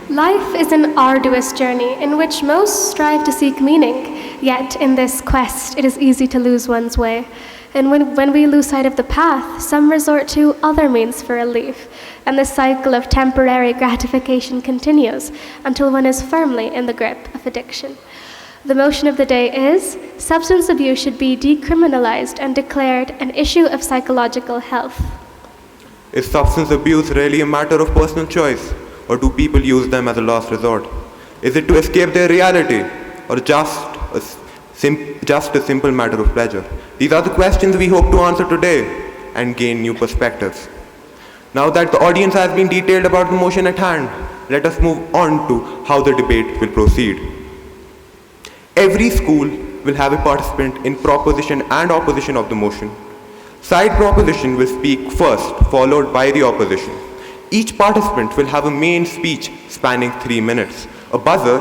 Life is an arduous journey in which most strive to seek meaning, yet in this quest it is easy to lose one's way. And when we lose sight of the path, some resort to other means for relief, and the cycle of temporary gratification continues until one is firmly in the grip of addiction. The motion of the day is, substance abuse should be decriminalized and declared an issue of psychological health. Is substance abuse really a matter of personal choice, or do people use them as a last resort? Is it to escape their reality, or just a simple matter of pleasure? These are the questions we hope to answer today and gain new perspectives. Now that the audience has been detailed about the motion at hand, let us move on to how the debate will proceed. Every school will have a participant in proposition and opposition of the motion. Side proposition will speak first, followed by the opposition. Each participant will have a main speech spanning 3 minutes. A buzzer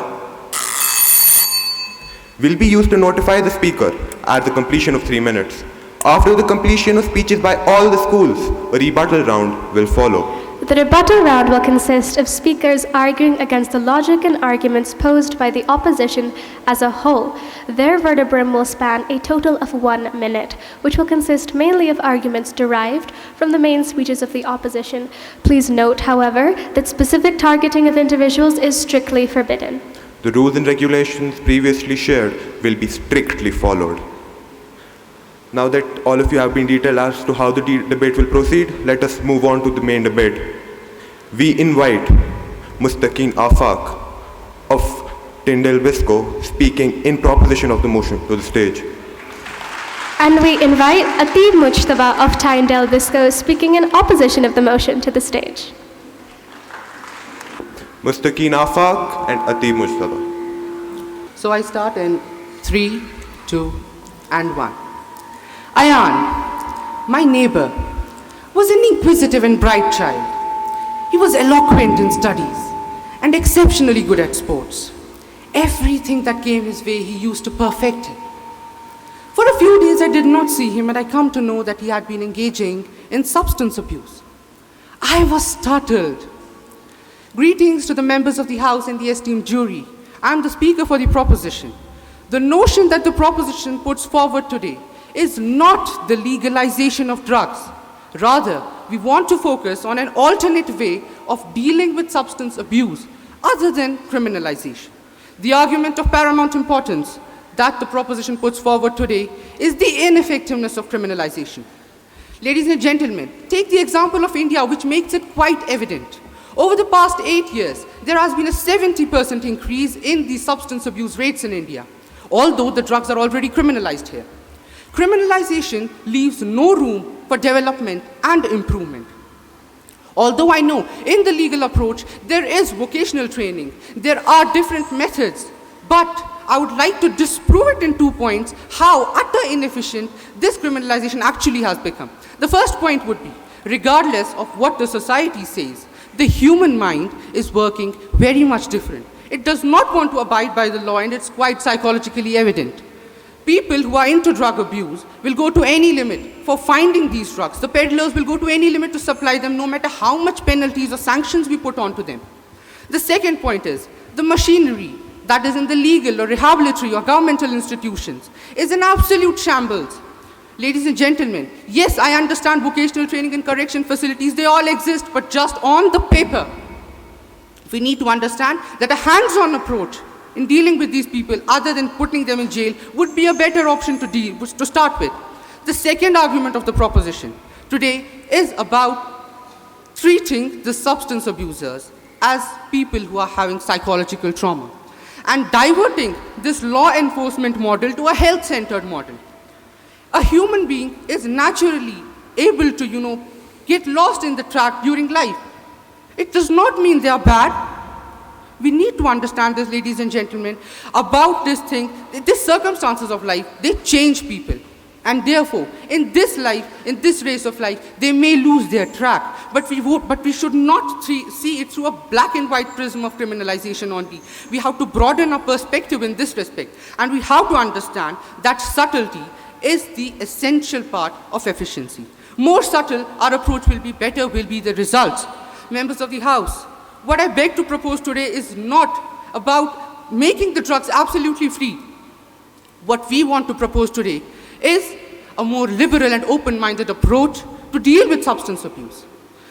will be used to notify the speaker at the completion of 3 minutes. After the completion of speeches by all the schools, a rebuttal round will follow. The rebuttal round will consist of speakers arguing against the logic and arguments posed by the opposition as a whole. Their vertebrum will span a total of 1 minute, which will consist mainly of arguments derived from the main speeches of the opposition. Please note, however, that specific targeting of individuals is strictly forbidden. The rules and regulations previously shared will be strictly followed. Now that all of you have been detailed as to how the debate will proceed, let us move on to the main debate. We invite Mustaqeen Afaq of Tyndale Visco speaking in proposition of the motion to the stage. And we invite Atib Mujtaba of Tyndale Visco speaking in opposition of the motion to the stage. Mustaqeen Afaq and Atib Mujtaba. So I start in 3, 2, and 1. Ayan, my neighbor, was an inquisitive and bright child. He was eloquent in studies and exceptionally good at sports. Everything that came his way, he used to perfect it. For a few days, I did not see him, and I come to know that he had been engaging in substance abuse. I was startled. Greetings to the members of the House and the esteemed jury. I am the speaker for the proposition. The notion that the proposition puts forward today is not the legalization of drugs. Rather, we want to focus on an alternate way of dealing with substance abuse other than criminalization. The argument of paramount importance that the proposition puts forward today is the ineffectiveness of criminalization. Ladies and gentlemen, take the example of India, which makes it quite evident. Over the past 8 years, there has been a 70% increase in the substance abuse rates in India, although the drugs are already criminalized here. Criminalization leaves no room for development and improvement. Although I know in the legal approach there is vocational training, there are different methods, but I would like to disprove it in 2 points how utter inefficient this criminalization actually has become. The first point would be, regardless of what the society says, the human mind is working very much different. It does not want to abide by the law, and it's quite psychologically evident. People who are into drug abuse will go to any limit for finding these drugs. The peddlers will go to any limit to supply them, no matter how much penalties or sanctions we put onto them. The second point is, the machinery that is in the legal or rehabilitatory or governmental institutions is an absolute shambles. Ladies and gentlemen, yes, I understand vocational training and correction facilities, they all exist, but just on the paper. We need to understand that a hands-on approach in dealing with these people, other than putting them in jail, would be a better option to start with. The second argument of the proposition today is about treating the substance abusers as people who are having psychological trauma and diverting this law enforcement model to a health-centered model. A human being is naturally able to, get lost in the track during life. It does not mean they are bad. We need to understand this, ladies and gentlemen, about this thing. These circumstances of life, they change people. And therefore, in this life, in this race of life, they may lose their track. But we should not see it through a black and white prism of criminalization only. We have to broaden our perspective in this respect. And we have to understand that subtlety is the essential part of efficiency. More subtle our approach will be, better will be the results. Members of the House, what I beg to propose today is not about making the drugs absolutely free. What we want to propose today is a more liberal and open-minded approach to deal with substance abuse.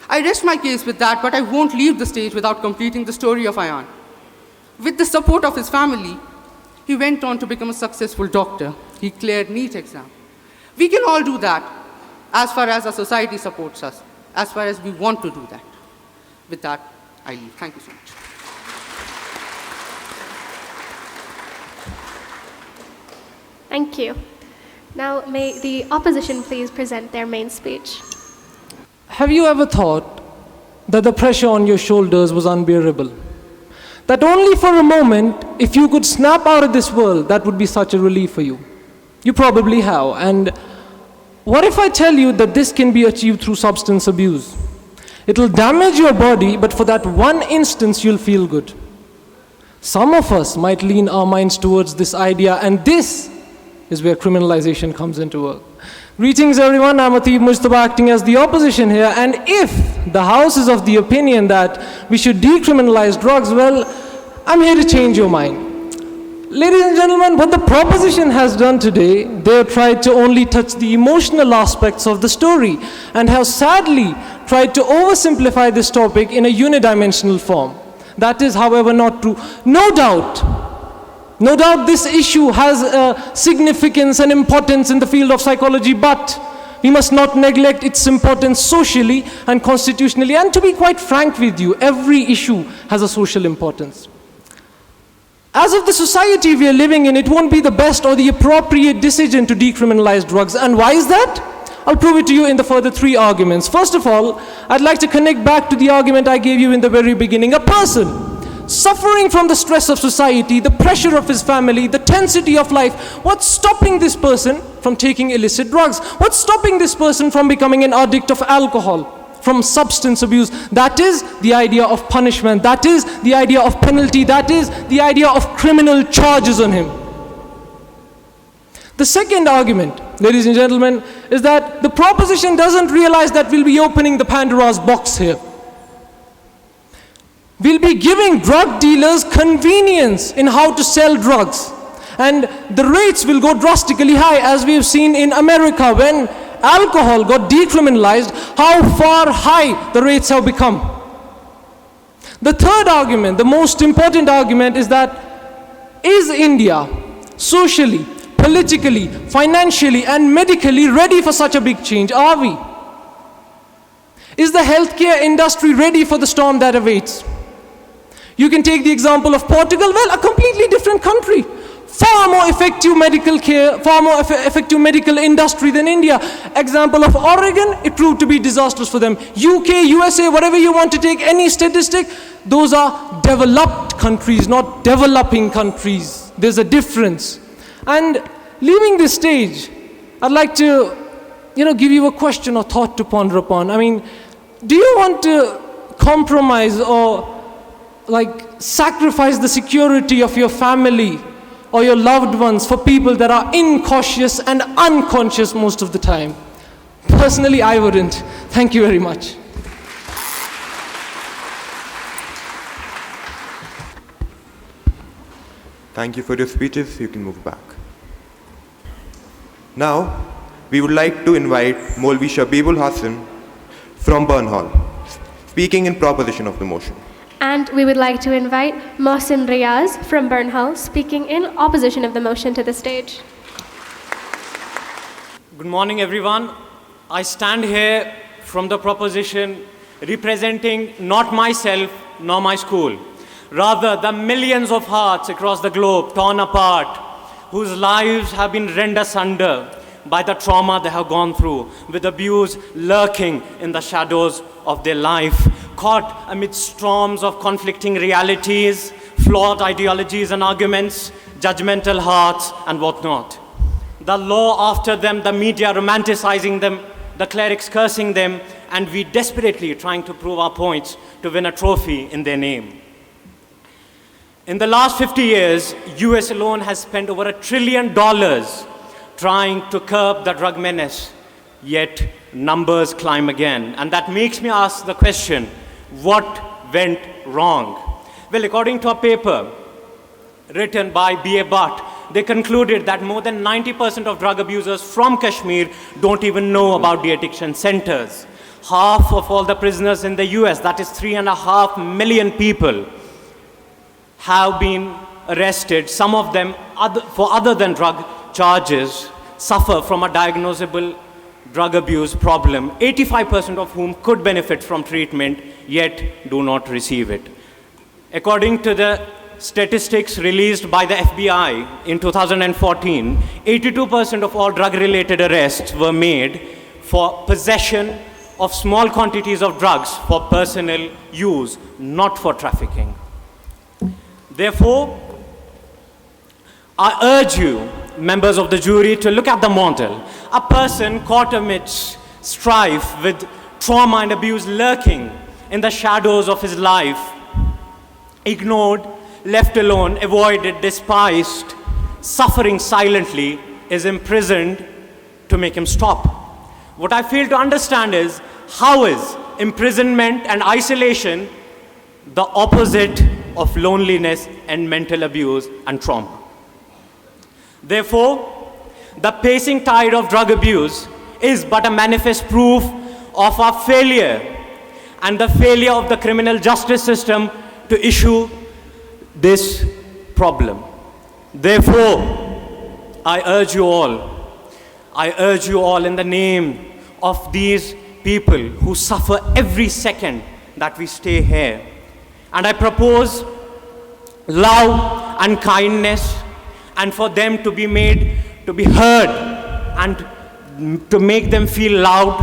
I rest my case with that, but I won't leave the stage without completing the story of Ayan. With the support of his family, he went on to become a successful doctor. He cleared NEET exam. We can all do that as far as our society supports us, as far as we want to do that. With that, I leave. Thank you so much. Thank you. Now, may the opposition please present their main speech. Have you ever thought that the pressure on your shoulders was unbearable? That only for a moment, if you could snap out of this world, that would be such a relief for you? You probably have. And what if I tell you that this can be achieved through substance abuse? It'll damage your body, but for that one instance, you'll feel good. Some of us might lean our minds towards this idea, and this is where criminalization comes into work. Greetings everyone, I'm Atib Mujtaba acting as the opposition here, and if the House is of the opinion that we should decriminalize drugs, well, I'm here to change your mind. Ladies and gentlemen, what the proposition has done today, they have tried to only touch the emotional aspects of the story and have sadly tried to oversimplify this topic in a unidimensional form. That is, however, not true. No doubt this issue has a significance and importance in the field of psychology, but we must not neglect its importance socially and constitutionally. And to be quite frank with you, every issue has a social importance. As of the society we are living in, it won't be the best or the appropriate decision to decriminalize drugs. And why is that? I'll prove it to you in the further three arguments. First of all, I'd like to connect back to the argument I gave you in the very beginning. A person suffering from the stress of society, the pressure of his family, the tensity of life, what's stopping this person from taking illicit drugs? What's stopping this person from becoming an addict of alcohol, from substance abuse? That is the idea of punishment. That is the idea of penalty. That is the idea of criminal charges on him. The second argument, ladies and gentlemen, is that the proposition doesn't realize that we'll be opening the Pandora's box here. We'll be giving drug dealers convenience in how to sell drugs. And the rates will go drastically high, as we have seen in America when alcohol got decriminalized, how far high the rates have become. The third argument, the most important argument, is that is India socially, politically, financially, and medically ready for such a big change? Are we? Is the healthcare industry ready for the storm that awaits? You can take the example of Portugal, well, a completely different country. Far more effective medical care, far more effective medical industry than India. Example of Oregon, it proved to be disastrous for them. UK, USA, whatever you want to take, any statistic, those are developed countries, not developing countries. There's a difference. And leaving this stage, I'd like to, give you a question or thought to ponder upon. I mean, do you want to compromise or sacrifice the security of your family or your loved ones for people that are incautious and unconscious most of the time? Personally, I wouldn't. Thank you very much. Thank you for your speeches. You can move back. Now, we would like to invite Maulvi Shabibul Hassan from Burnhall, speaking in proposition of the motion. And we would like to invite Mohsin Riaz from Burnhall, speaking in opposition of the motion, to the stage. Good morning, everyone. I stand here from the proposition representing not myself nor my school, rather the millions of hearts across the globe torn apart, whose lives have been rent asunder by the trauma they have gone through, with abuse lurking in the shadows of their life, caught amidst storms of conflicting realities, flawed ideologies and arguments, judgmental hearts and whatnot. The law after them, the media romanticizing them, the clerics cursing them, and we desperately trying to prove our points to win a trophy in their name. In the last 50 years, US alone has spent over $1 trillion trying to curb the drug menace, yet numbers climb again. And that makes me ask the question, what went wrong? Well, according to a paper written by B.A. Butt, they concluded that more than 90% of drug abusers from Kashmir don't even know about the addiction centers. Half of all the prisoners in the US, that is 3.5 million people, have been arrested. Some of them, for other than drug charges, suffer from a diagnosable drug abuse problem, 85% of whom could benefit from treatment, yet do not receive it. According to the statistics released by the FBI in 2014, 82% of all drug-related arrests were made for possession of small quantities of drugs for personal use, not for trafficking. Therefore, I urge you, members of the jury, to look at the model. A person caught amidst strife with trauma and abuse lurking in the shadows of his life, ignored, left alone, avoided, despised, suffering silently, is imprisoned to make him stop. What I fail to understand is, how is imprisonment and isolation the opposite of loneliness and mental abuse and trauma? Therefore, the pacing tide of drug abuse is but a manifest proof of our failure and the failure of the criminal justice system to issue this problem. Therefore, I urge you all in the name of these people who suffer every second that we stay here. And I propose love and kindness, and for them to be made to be heard and to make them feel loud,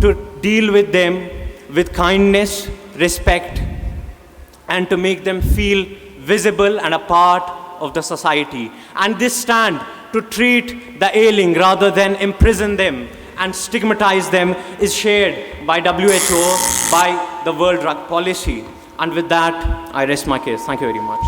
to deal with them with kindness, respect, and to make them feel visible and a part of the society. And this stand to treat the ailing rather than imprison them and stigmatize them is shared by WHO, by the World Drug Policy. And with that, I rest my case. Thank you very much.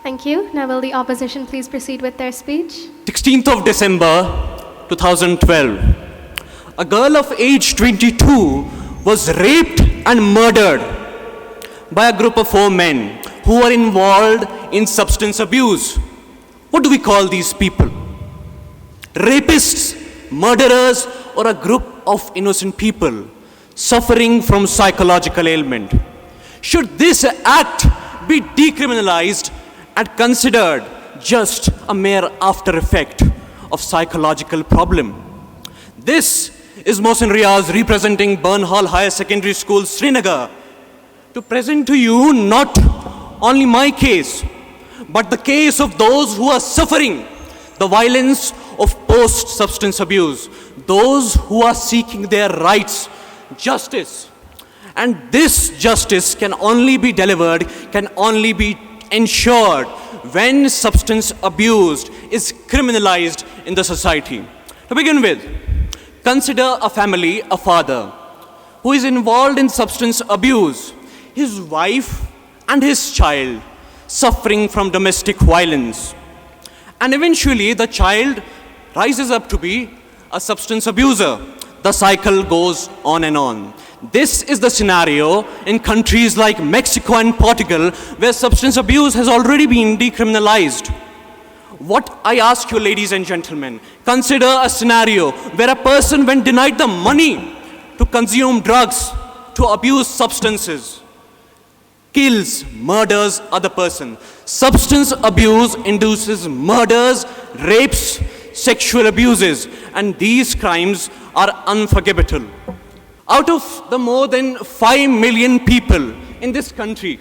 Thank you. Now will the opposition please proceed with their speech? 16th of December 2012, a girl of age 22 was raped and murdered by a group of 4 men who were involved in substance abuse. What do we call these people? Rapists, murderers, or a group of innocent people suffering from psychological ailment? Should this act be decriminalized and considered just a mere after effect of psychological problem? This is Mohsin Riaz representing Burnhall Higher Secondary School, Srinagar, to present to you not only my case, but the case of those who are suffering the violence of post-substance abuse, those who are seeking their rights, justice. And this justice can only be delivered, can only be ensured when substance abuse is criminalized in the society. To begin with, consider a family, a father, who is involved in substance abuse, his wife and his child suffering from domestic violence. And eventually the child rises up to be a substance abuser. The cycle goes on and on. This is the scenario in countries like Mexico and Portugal, where substance abuse has already been decriminalized. What I ask you, ladies and gentlemen, consider a scenario where a person, when denied the money to consume drugs, to abuse substances, kills, murders other person. Substance abuse induces murders, rapes, sexual abuses, and these crimes are unforgivable. Out of the more than 5 million people in this country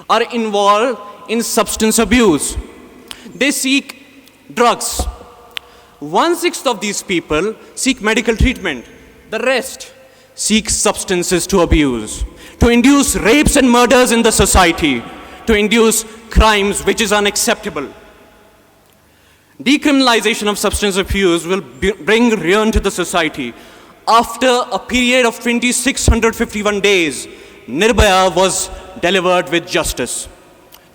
are involved in substance abuse. They seek drugs. 1/6 of these people seek medical treatment. The rest seek substances to abuse, to induce rapes and murders in the society, to induce crimes which is unacceptable. Decriminalization of substance abuse will bring ruin to the society. After a period of 2,651 days, Nirbhaya was delivered with justice.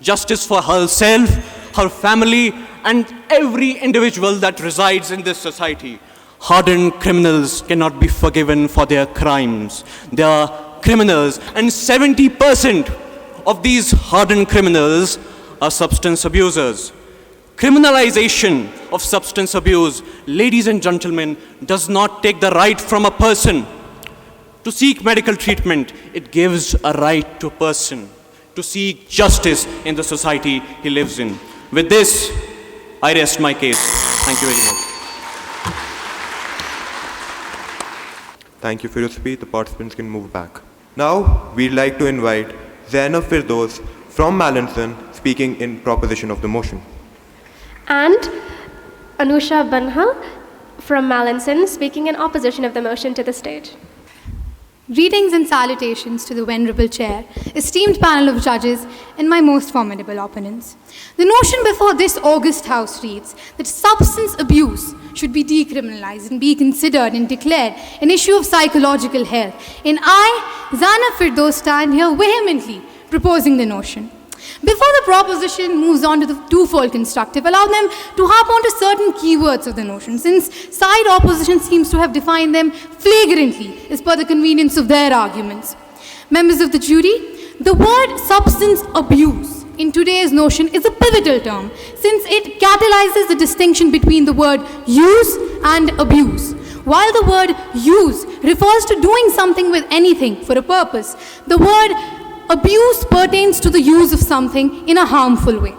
Justice for herself, her family, and every individual that resides in this society. Hardened criminals cannot be forgiven for their crimes. They are criminals, and 70% of these hardened criminals are substance abusers. Criminalization of substance abuse, ladies and gentlemen, does not take the right from a person to seek medical treatment. It gives a right to a person to seek justice in the society he lives in. With this, I rest my case. Thank you very much. Thank you for your speech. The participants can move back. Now, we'd like to invite Zainab Firdaus from Mallinson speaking in proposition of the motion. And Anusha Banha from Mallinson speaking in opposition of the motion to the stage. Greetings and salutations to the Venerable Chair, esteemed panel of judges, and my most formidable opponents. The notion before this august House reads that substance abuse should be decriminalized and be considered and declared an issue of psychological health. And I, Zainab Firdaus, stand here vehemently proposing the notion. Before the proposition moves on to the twofold constructive, allow them to harp on to certain keywords of the notion, since side opposition seems to have defined them flagrantly as per the convenience of their arguments. Members of the jury, the word substance abuse in today's notion is a pivotal term, since it catalyzes the distinction between the word use and abuse. While the word use refers to doing something with anything for a purpose, the word abuse pertains to the use of something in a harmful way.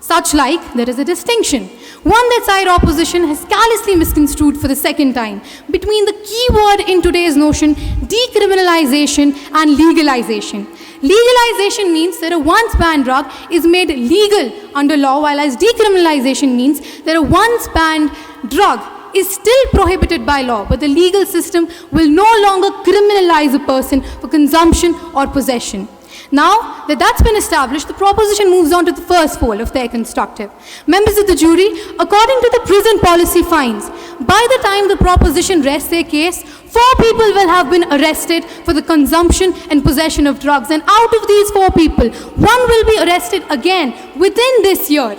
Such like, there is a distinction, one that side opposition has callously misconstrued for the second time, between the key word in today's notion, decriminalization and legalization. Legalization means that a once banned drug is made legal under law, while as decriminalization means that a once banned drug is still prohibited by law, but the legal system will no longer criminalize a person for consumption or possession. Now that that's been established, the proposition moves on to the first fold of their constructive. Members of the jury, according to the prison policy fines, by the time the proposition rests their case, 4 people will have been arrested for the consumption and possession of drugs, and out of these 4 people, 1 will be arrested again within this year.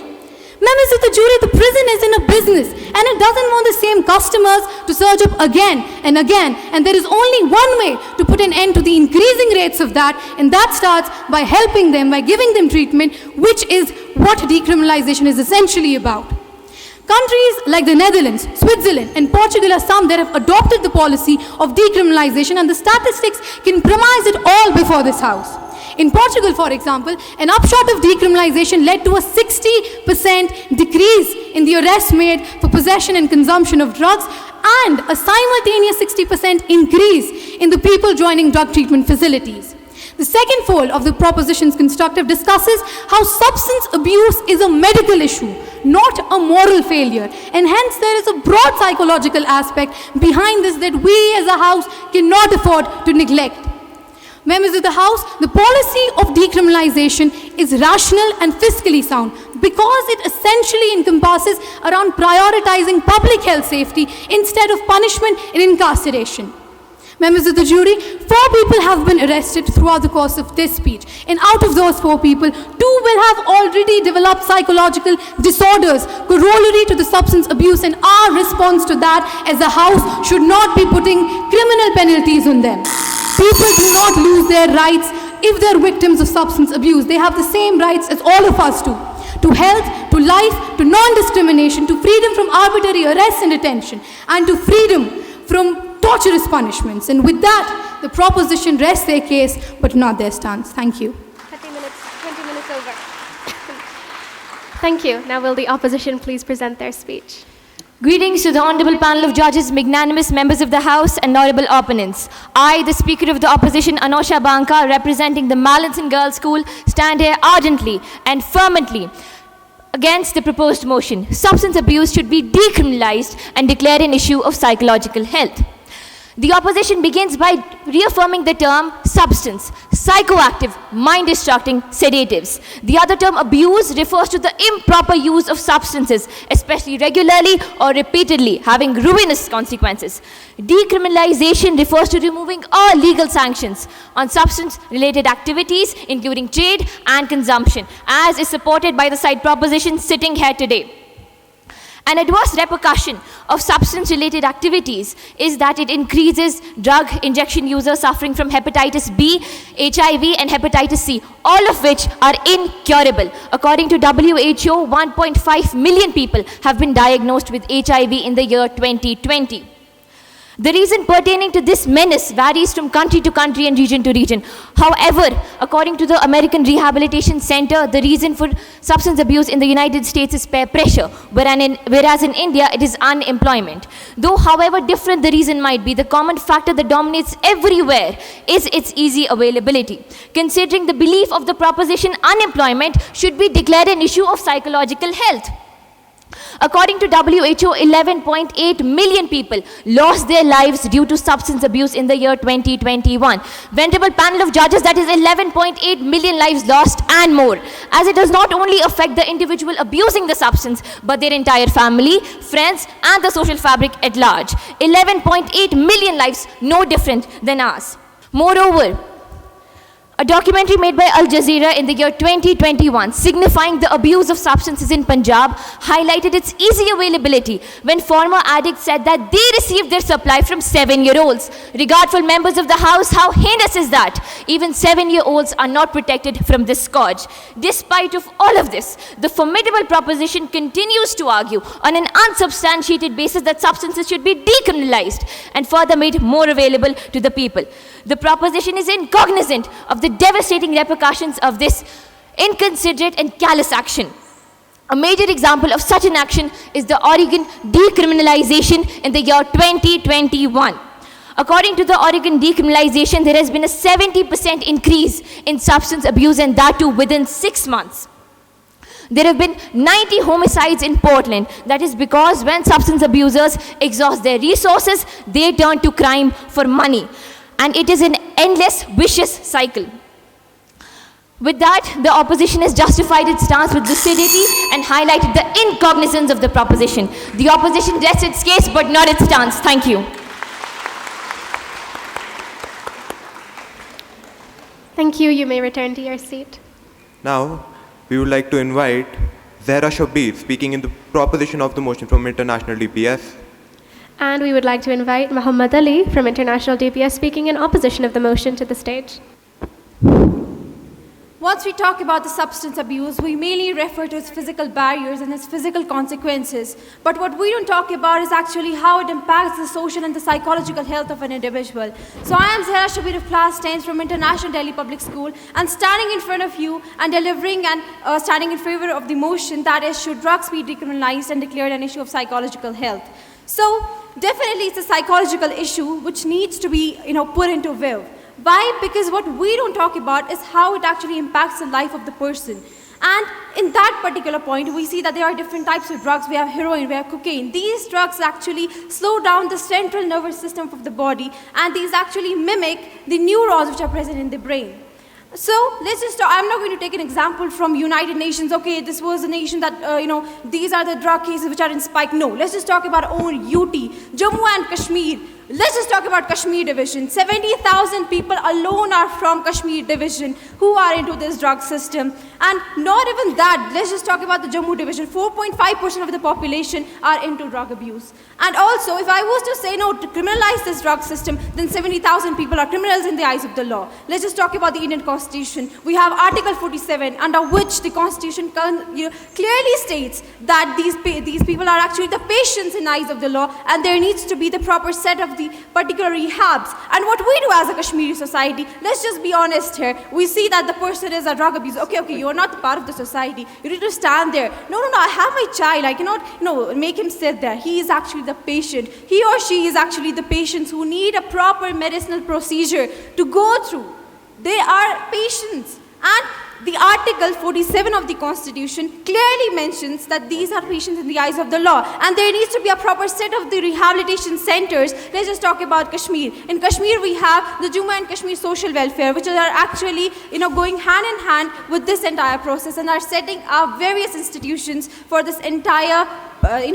Members of the jury, the prison is in a business and it doesn't want the same customers to surge up again and again, and there is only one way to put an end to the increasing rates of that, and that starts by helping them, by giving them treatment, which is what decriminalization is essentially about. Countries like the Netherlands, Switzerland, and Portugal are some that have adopted the policy of decriminalization, and the statistics can premise it all before this House. In Portugal, for example, an upshot of decriminalization led to a 60% decrease in the arrests made for possession and consumption of drugs, and a simultaneous 60% increase in the people joining drug treatment facilities. The second fold of the proposition's constructive discusses how substance abuse is a medical issue, not a moral failure, and hence there is a broad psychological aspect behind this that we as a House cannot afford to neglect. Members of the House, the policy of decriminalization is rational and fiscally sound because it essentially encompasses around prioritizing public health safety instead of punishment and incarceration. Members of the jury, 4 people have been arrested throughout the course of this speech, and out of those 4 people, 2 will have already developed psychological disorders corollary to the substance abuse, and our response to that as a House should not be putting criminal penalties on them. People do not lose their rights if they're victims of substance abuse. They have the same rights as all of us do. To health, to life, to non-discrimination, to freedom from arbitrary arrest and detention, and to freedom from torturous punishments. And with that, the proposition rests their case, but not their stance. Thank you. 20 minutes over. Thank you. Now will the opposition please present their speech? Greetings to the Honorable Panel of Judges, magnanimous members of the House, and honorable opponents. I, the Speaker of the Opposition, Anusha Banka, representing the Mallinson Girls' School, stand here ardently and fervently against the proposed motion. Substance abuse should be decriminalized and declared an issue of psychological health. The opposition begins by reaffirming the term substance, psychoactive, mind-destructing sedatives. The other term abuse refers to the improper use of substances, especially regularly or repeatedly, having ruinous consequences. Decriminalization refers to removing all legal sanctions on substance-related activities, including trade and consumption, as is supported by the side proposition sitting here today. An adverse repercussion of substance-related activities is that it increases drug injection users suffering from hepatitis B, HIV, and hepatitis C, all of which are incurable. According to WHO, 1.5 million people have been diagnosed with HIV in the year 2020. The reason pertaining to this menace varies from country to country and region to region. However, according to the American Rehabilitation Center, the reason for substance abuse in the United States is peer pressure, whereas in India it is unemployment. Though, however different the reason might be, the common factor that dominates everywhere is its easy availability. Considering the belief of the proposition, unemployment should be declared an issue of psychological health. According to WHO, 11.8 million people lost their lives due to substance abuse in the year 2021. Venerable panel of judges, that is 11.8 million lives lost and more, as it does not only affect the individual abusing the substance, but their entire family, friends, and the social fabric at large. 11.8 million lives, no different than ours. Moreover, a documentary made by Al Jazeera in the year 2021 signifying the abuse of substances in Punjab highlighted its easy availability when former addicts said that they received their supply from 7-year-olds. Regardful members of the House, how heinous is that? Even 7-year-olds are not protected from this scourge. Despite of all of this, the formidable proposition continues to argue on an unsubstantiated basis that substances should be decriminalized and further made more available to the people. The proposition is incognizant of the devastating repercussions of this inconsiderate and callous action. A major example of such an action is the Oregon decriminalization in the year 2021. According to the Oregon decriminalization, there has been a 70% increase in substance abuse, and that too within 6 months. There have been 90 homicides in Portland. That is because when substance abusers exhaust their resources, they turn to crime for money. And it is an endless, vicious cycle. With that, the opposition has justified its stance with lucidity and highlighted the incognizance of the proposition. The opposition rests its case, but not its stance. Thank you. Thank you. You may return to your seat. Now, we would like to invite Zahra Shabir speaking in the proposition of the motion from International DPS. And we would like to invite Muhammad Ali from International DPS speaking in opposition of the motion to the stage. Once we talk about the substance abuse, we mainly refer to its physical barriers and its physical consequences. But what we don't talk about is actually how it impacts the social and the psychological health of an individual. So I am Zahra Shabir of Class 10 from International Delhi Public School, and standing in front of you and delivering and standing in favor of the motion that is, should drugs be decriminalized and declared an issue of psychological health. So definitely it's a psychological issue which needs to be put into view. Why? Because what we don't talk about is how it actually impacts the life of the person. And in that particular point, we see that there are different types of drugs. We have heroin, we have cocaine. These drugs actually slow down the central nervous system of the body, and these actually mimic the neurons which are present in the brain. So let's just talk. I'm not going to take an example from United Nations. Okay, this was a nation that, these are the drug cases which are in spike. No, let's just talk about our own UT, Jammu and Kashmir. Let's just talk about Kashmir division. 70,000 people alone are from Kashmir division who are into this drug system. And not even that, let's just talk about the Jammu division. 4.5% of the population are into drug abuse. And also, if I was to say no to criminalize this drug system, then 70,000 people are criminals in the eyes of the law. Let's just talk about the Indian Constitution. We have Article 47, under which the Constitution clearly states that these people are actually the patients in the eyes of the law, and there needs to be the proper set of the particular rehabs. And what we do as a Kashmiri society, let's just be honest here, we see that the person is a drug abuser. Okay, you are not part of the society. You need to stand there. No, I have my child. I cannot, make him sit there. He is actually the patient. He or she is actually the patients who need a proper medicinal procedure to go through. They are patients. And the Article 47 of the Constitution clearly mentions that these are patients in the eyes of the law, and there needs to be a proper set of the rehabilitation centers. Let's just talk about Kashmir. In Kashmir, we have the Jammu and Kashmir social welfare, which are actually, going hand in hand with this entire process and are setting up various institutions for this entire,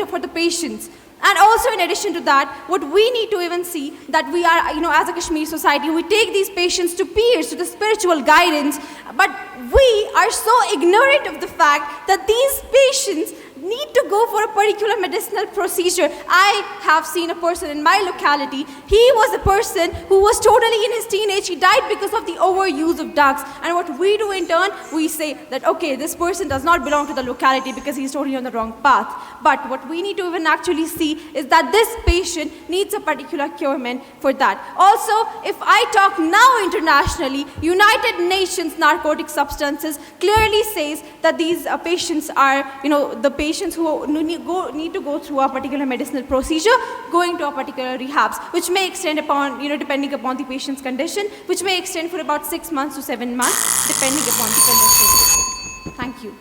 for the patients. And also, in addition to that, what we need to even see that we are, as a Kashmiri society, we take these patients to peers, to the spiritual guidance, but we are so ignorant of the fact that these patients need to go for a particular medicinal procedure. I have seen a person in my locality. He was a person who was totally in his teenage. He died because of the overuse of drugs. And what we do in turn, we say that, okay, this person does not belong to the locality because he's totally on the wrong path. But what we need to even actually see is that this patient needs a particular curement for that. Also, if I talk now internationally, United Nations Narcotic Substances clearly says that these patients are, the patients who need to go through a particular medicinal procedure, going to a particular rehabs, which may extend upon, depending upon the patient's condition, which may extend for about 6 months to 7 months, depending upon the condition. Thank you.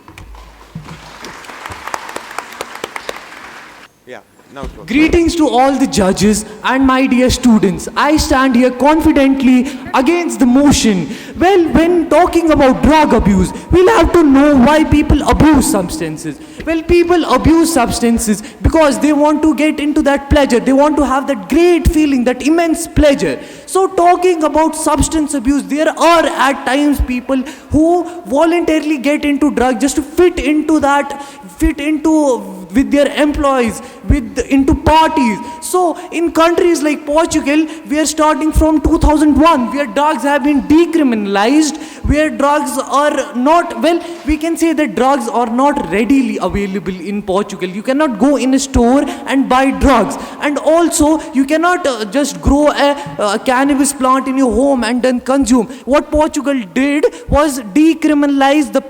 Yeah, now it's okay. Greetings to all the judges and my dear students. I stand here confidently against the motion. Well, when talking about drug abuse, we'll have to know why people abuse substances. Well, people abuse substances because they want to get into that pleasure. They want to have that great feeling, that immense pleasure. So talking about substance abuse, there are at times people who voluntarily get into drugs just to fit into with their employees, into parties. So in countries like Portugal, we are starting from 2001, where drugs have been decriminalized, where drugs are not, we can say that drugs are not readily available in Portugal. You cannot go in a store and buy drugs. And also, you cannot just grow a cannabis plant in your home and then consume. What Portugal did was decriminalize the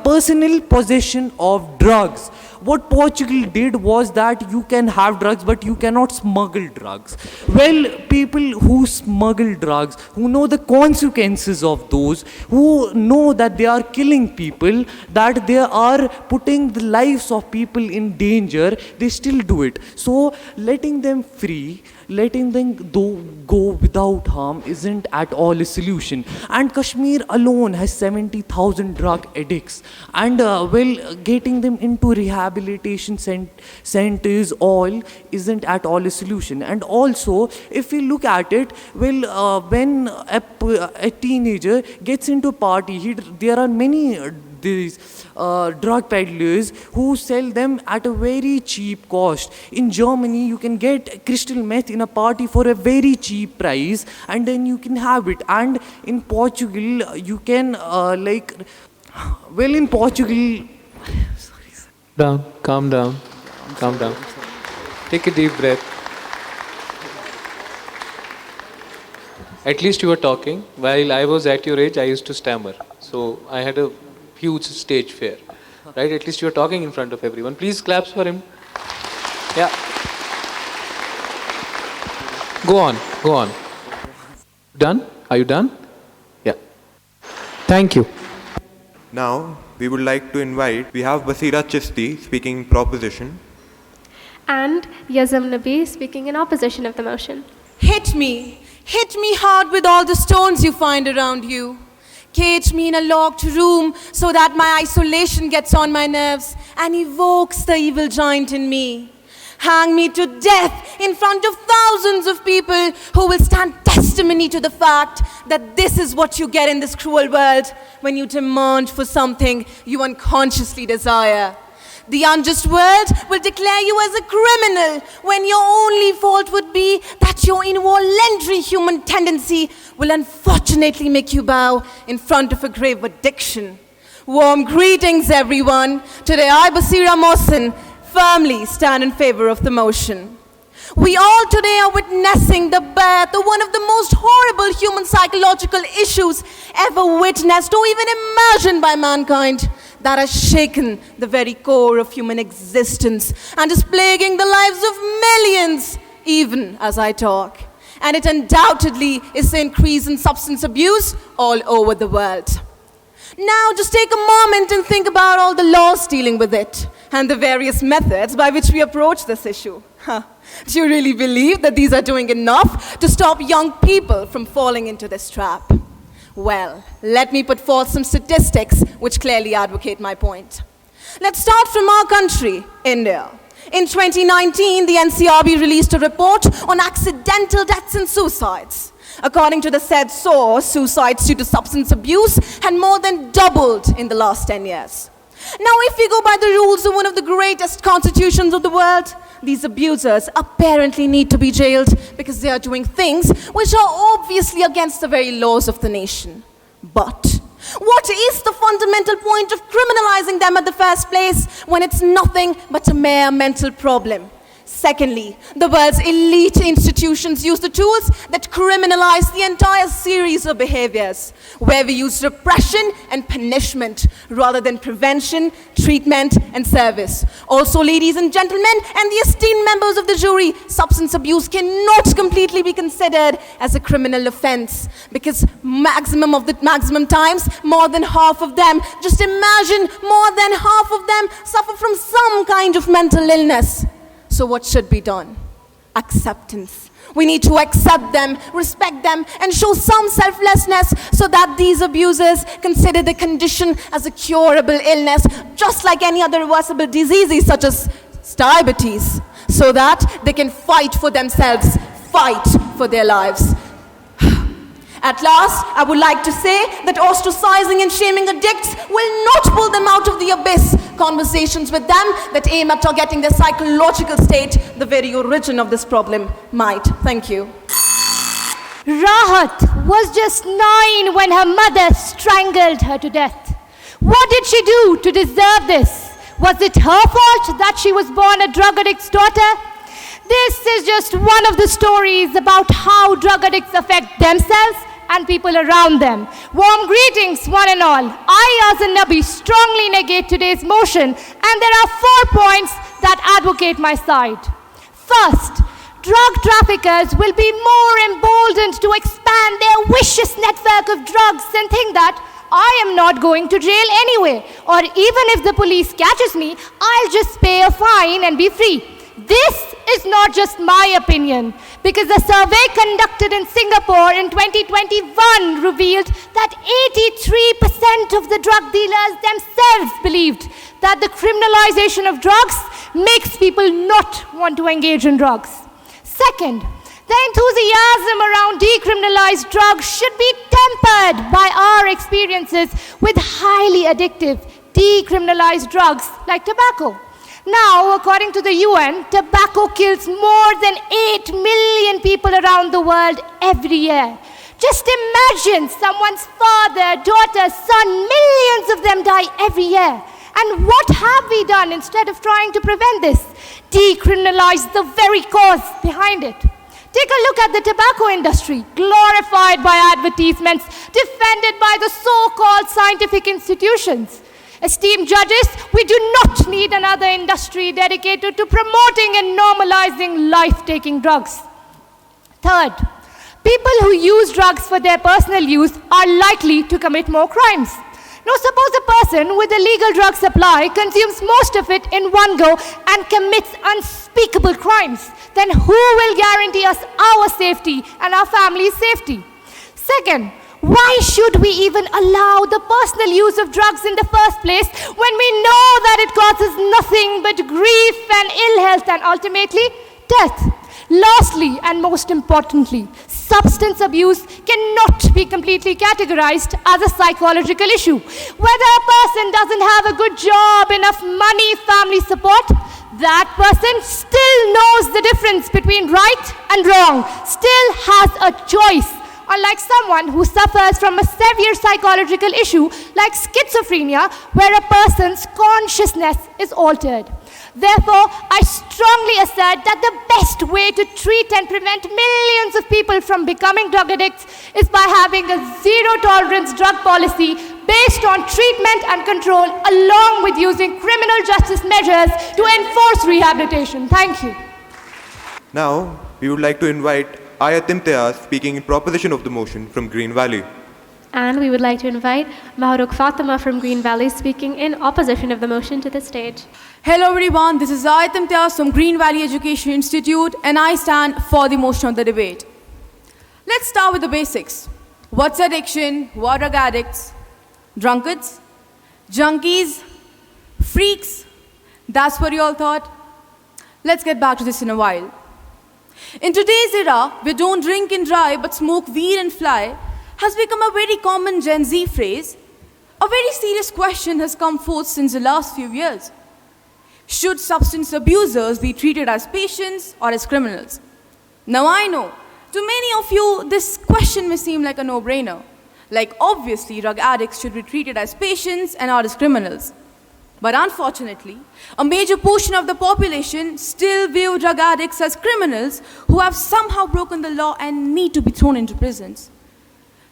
personal possession of drugs. What Portugal did was that you can have drugs, but you cannot smuggle drugs. Well, people who smuggle drugs, who know the consequences of those, who know that they are killing people, that they are putting the lives of people in danger, they still do it. So letting them free, letting them go without harm isn't at all a solution. And Kashmir alone has 70,000 drug addicts. And getting them into rehabilitation centers all isn't at all a solution. And also, if we look at it, when a teenager gets into a party, there are many these drug peddlers who sell them at a very cheap cost. In Germany, you can get crystal meth in a party for a very cheap price, and then you can have it. And in Portugal, you can in Portugal. Calm down. Take a deep breath. At least you were talking. While I was at your age, I used to stammer. So I had a huge stage fear. Right? At least you were talking in front of everyone. Please claps for him. Yeah. Go on. Done? Are you done? Yeah. Thank you. Now, we would like to invite, we have Basira Chisti speaking in proposition. And Yazam Nabi speaking in opposition of the motion. Hit me hard with all the stones you find around you. Cage me in a locked room so that my isolation gets on my nerves and evokes the evil giant in me. Hang me to death in front of thousands of people who will stand testimony to the fact that this is what you get in this cruel world when you demand for something you unconsciously desire. The unjust world will declare you as a criminal when your only fault would be that your involuntary human tendency will unfortunately make you bow in front of a grave addiction. Warm greetings, everyone. Today I, Basira Mohsin, firmly stand in favor of the motion. We all today are witnessing the birth of one of the most horrible human psychological issues ever witnessed or even imagined by mankind, that has shaken the very core of human existence and is plaguing the lives of millions, even as I talk. And it undoubtedly is the increase in substance abuse all over the world. Now, just take a moment and think about all the laws dealing with it and the various methods by which we approach this issue. Do you really believe that these are doing enough to stop young people from falling into this trap? Well, let me put forth some statistics which clearly advocate my point. Let's start from our country, India. In 2019, the NCRB released a report on accidental deaths and suicides. According to the said source, suicides due to substance abuse had more than doubled in the last 10 years. Now, if we go by the rules of one of the greatest constitutions of the world, these abusers apparently need to be jailed because they are doing things which are obviously against the very laws of the nation. But what is the fundamental point of criminalizing them at the first place when it's nothing but a mere mental problem? Secondly, the world's elite institutions use the tools that criminalize the entire series of behaviors, where we use repression and punishment rather than prevention, treatment, and service. Also, ladies and gentlemen, and the esteemed members of the jury, substance abuse cannot completely be considered as a criminal offense because maximum times, more than half of them, just imagine, more than half of them suffer from some kind of mental illness. So what should be done? Acceptance. We need to accept them, respect them, and show some selflessness so that these abusers consider the condition as a curable illness, just like any other reversible diseases such as diabetes, so that they can fight for themselves, fight for their lives. At last, I would like to say that ostracizing and shaming addicts will not pull them out of the abyss. Conversations with them that aim at targeting their psychological state, the very origin of this problem, might. Thank you. Rahat was just 9 when her mother strangled her to death. What did she do to deserve this? Was it her fault that she was born a drug addict's daughter? This is just one of the stories about how drug addicts affect themselves and people around them. Warm greetings, one and all. I, as a Nabi, strongly negate today's motion, and there are 4 points that advocate my side. First, drug traffickers will be more emboldened to expand their vicious network of drugs and think that I am not going to jail anyway, or even if the police catches me, I'll just pay a fine and be free. This is not just my opinion, because a survey conducted in Singapore in 2021 revealed that 83% of the drug dealers themselves believed that the criminalization of drugs makes people not want to engage in drugs. Second, the enthusiasm around decriminalized drugs should be tempered by our experiences with highly addictive decriminalized drugs like tobacco. Now, according to the UN, tobacco kills more than 8 million people around the world every year. Just imagine someone's father, daughter, son, millions of them die every year. And what have we done instead of trying to prevent this? Decriminalize the very cause behind it. Take a look at the tobacco industry, glorified by advertisements, defended by the so-called scientific institutions. Esteemed judges, we do not need another industry dedicated to promoting and normalizing life-taking drugs. Third, people who use drugs for their personal use are likely to commit more crimes. Now, suppose a person with a legal drug supply consumes most of it in one go and commits unspeakable crimes. Then who will guarantee us our safety and our family's safety? Second, why should we even allow the personal use of drugs in the first place when we know that it causes nothing but grief and ill health and ultimately death? Lastly, and most importantly, substance abuse cannot be completely categorized as a psychological issue. Whether a person doesn't have a good job, enough money, family support, that person still knows the difference between right and wrong, still has a choice. Unlike someone who suffers from a severe psychological issue like schizophrenia, where a person's consciousness is altered. Therefore, I strongly assert that the best way to treat and prevent millions of people from becoming drug addicts is by having a zero-tolerance drug policy based on treatment and control, along with using criminal justice measures to enforce rehabilitation. Thank you. Now, we would like to invite Ayat Imtiaz speaking in proposition of the motion from Green Valley. And we would like to invite Mahrukh Fatima from Green Valley speaking in opposition of the motion to the stage. Hello everyone, this is Ayat Imtiaz from Green Valley Education Institute and I stand for the motion of the debate. Let's start with the basics. What's addiction? What are drug addicts? Drunkards? Junkies? Freaks? That's what you all thought? Let's get back to this in a while. In today's era, where don't drink and drive but smoke weed and fly has become a very common Gen Z phrase, A very serious question has come forth since the last few years. Should substance abusers be treated as patients or as criminals? Now I know, to many of you, this question may seem like a no-brainer. Like obviously, drug addicts should be treated as patients and not as criminals. But unfortunately, a major portion of the population still view drug addicts as criminals who have somehow broken the law and need to be thrown into prisons.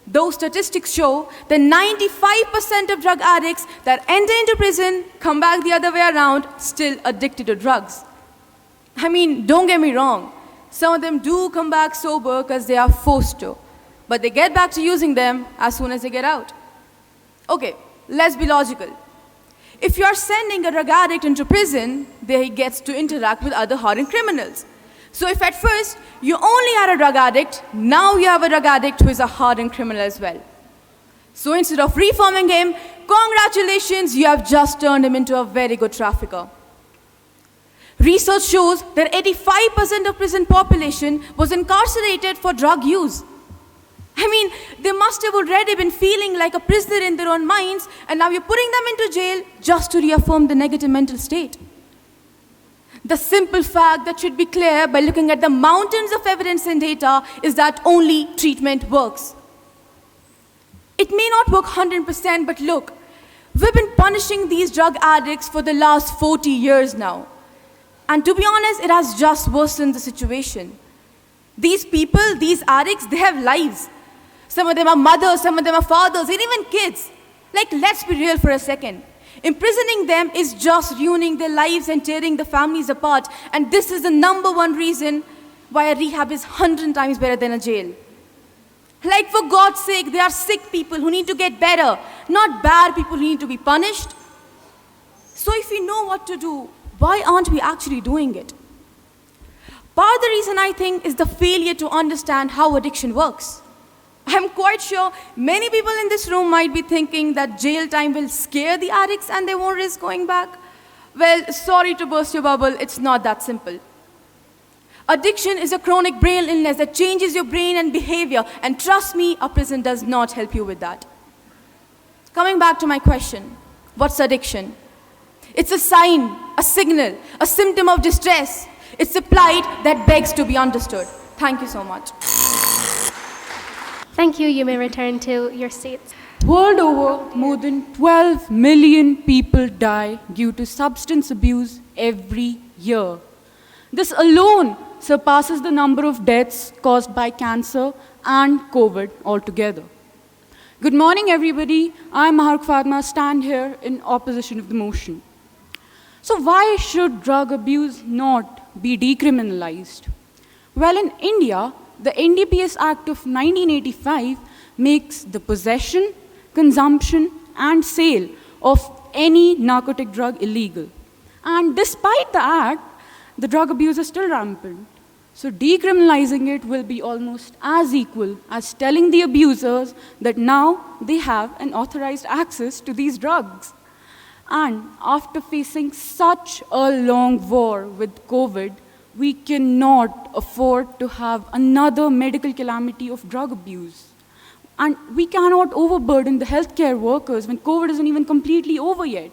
Those statistics show that 95% of drug addicts that enter into prison come back the other way around, still addicted to drugs. I mean, don't get me wrong. Some of them do come back sober because they are forced to, but they get back to using them as soon as they get out. Okay, let's be logical. If you are sending a drug addict into prison, there he gets to interact with other hardened criminals. So if at first you only had a drug addict, now you have a drug addict who is a hardened criminal as well. So instead of reforming him, congratulations, you have just turned him into a very good trafficker. Research shows that 85% of prison population was incarcerated for drug use. I mean, they must have already been feeling like a prisoner in their own minds, and now you're putting them into jail just to reaffirm the negative mental state. The simple fact that should be clear by looking at the mountains of evidence and data is that only treatment works. It may not work 100%, but look, we've been punishing these drug addicts for the last 40 years now. And to be honest, it has just worsened the situation. These people, these addicts, they have lives. Some of them are mothers, some of them are fathers, and even kids. Like, let's be real for a second. Imprisoning them is just ruining their lives and tearing the families apart. And this is the number one reason why a rehab is 100 times better than a jail. Like, for God's sake, they are sick people who need to get better, not bad people who need to be punished. So if we know what to do, why aren't we actually doing it? Part of the reason, I think, is the failure to understand how addiction works. I'm quite sure many people in this room might be thinking that jail time will scare the addicts and they won't risk going back. Well, sorry to burst your bubble, it's not that simple. Addiction is a chronic brain illness that changes your brain and behavior, and trust me, a prison does not help you with that. Coming back to my question, what's addiction? It's a sign, a signal, a symptom of distress. It's a plight that begs to be understood. Thank you so much. Thank you. You may return to your seats. World over, more than 12 million people die due to substance abuse every year. This alone surpasses the number of deaths caused by cancer and COVID altogether. Good morning, everybody. I'm Maharuk Fatma, stand here in opposition of the motion. So why should drug abuse not be decriminalized? Well, in India, the DPS Act of 1985 makes the possession, consumption, and sale of any narcotic drug illegal. And despite the act, the drug abuse is still rampant. So decriminalizing it will be almost as equal as telling the abusers that now they have an authorized access to these drugs. And after facing such a long war with COVID, we cannot afford to have another medical calamity of drug abuse. And we cannot overburden the healthcare workers when COVID isn't even completely over yet.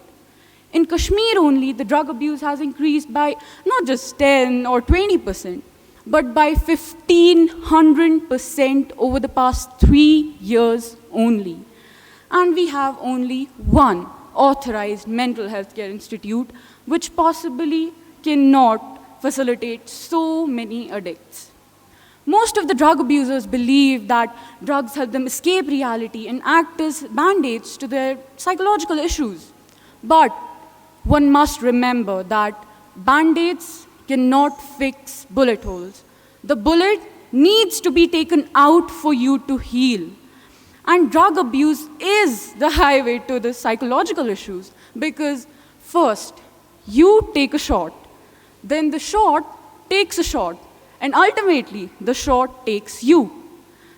In Kashmir only, the drug abuse has increased by not just 10 or 20%, but by 1,500% over the past 3 years only. And we have only one authorized mental health care institute, which possibly cannot facilitate so many addicts. Most of the drug abusers believe that drugs help them escape reality and act as band-aids to their psychological issues. But one must remember that band-aids cannot fix bullet holes. The bullet needs to be taken out for you to heal. And drug abuse is the highway to the psychological issues, because first, you take a shot, then the shot takes a shot, and ultimately, the shot takes you.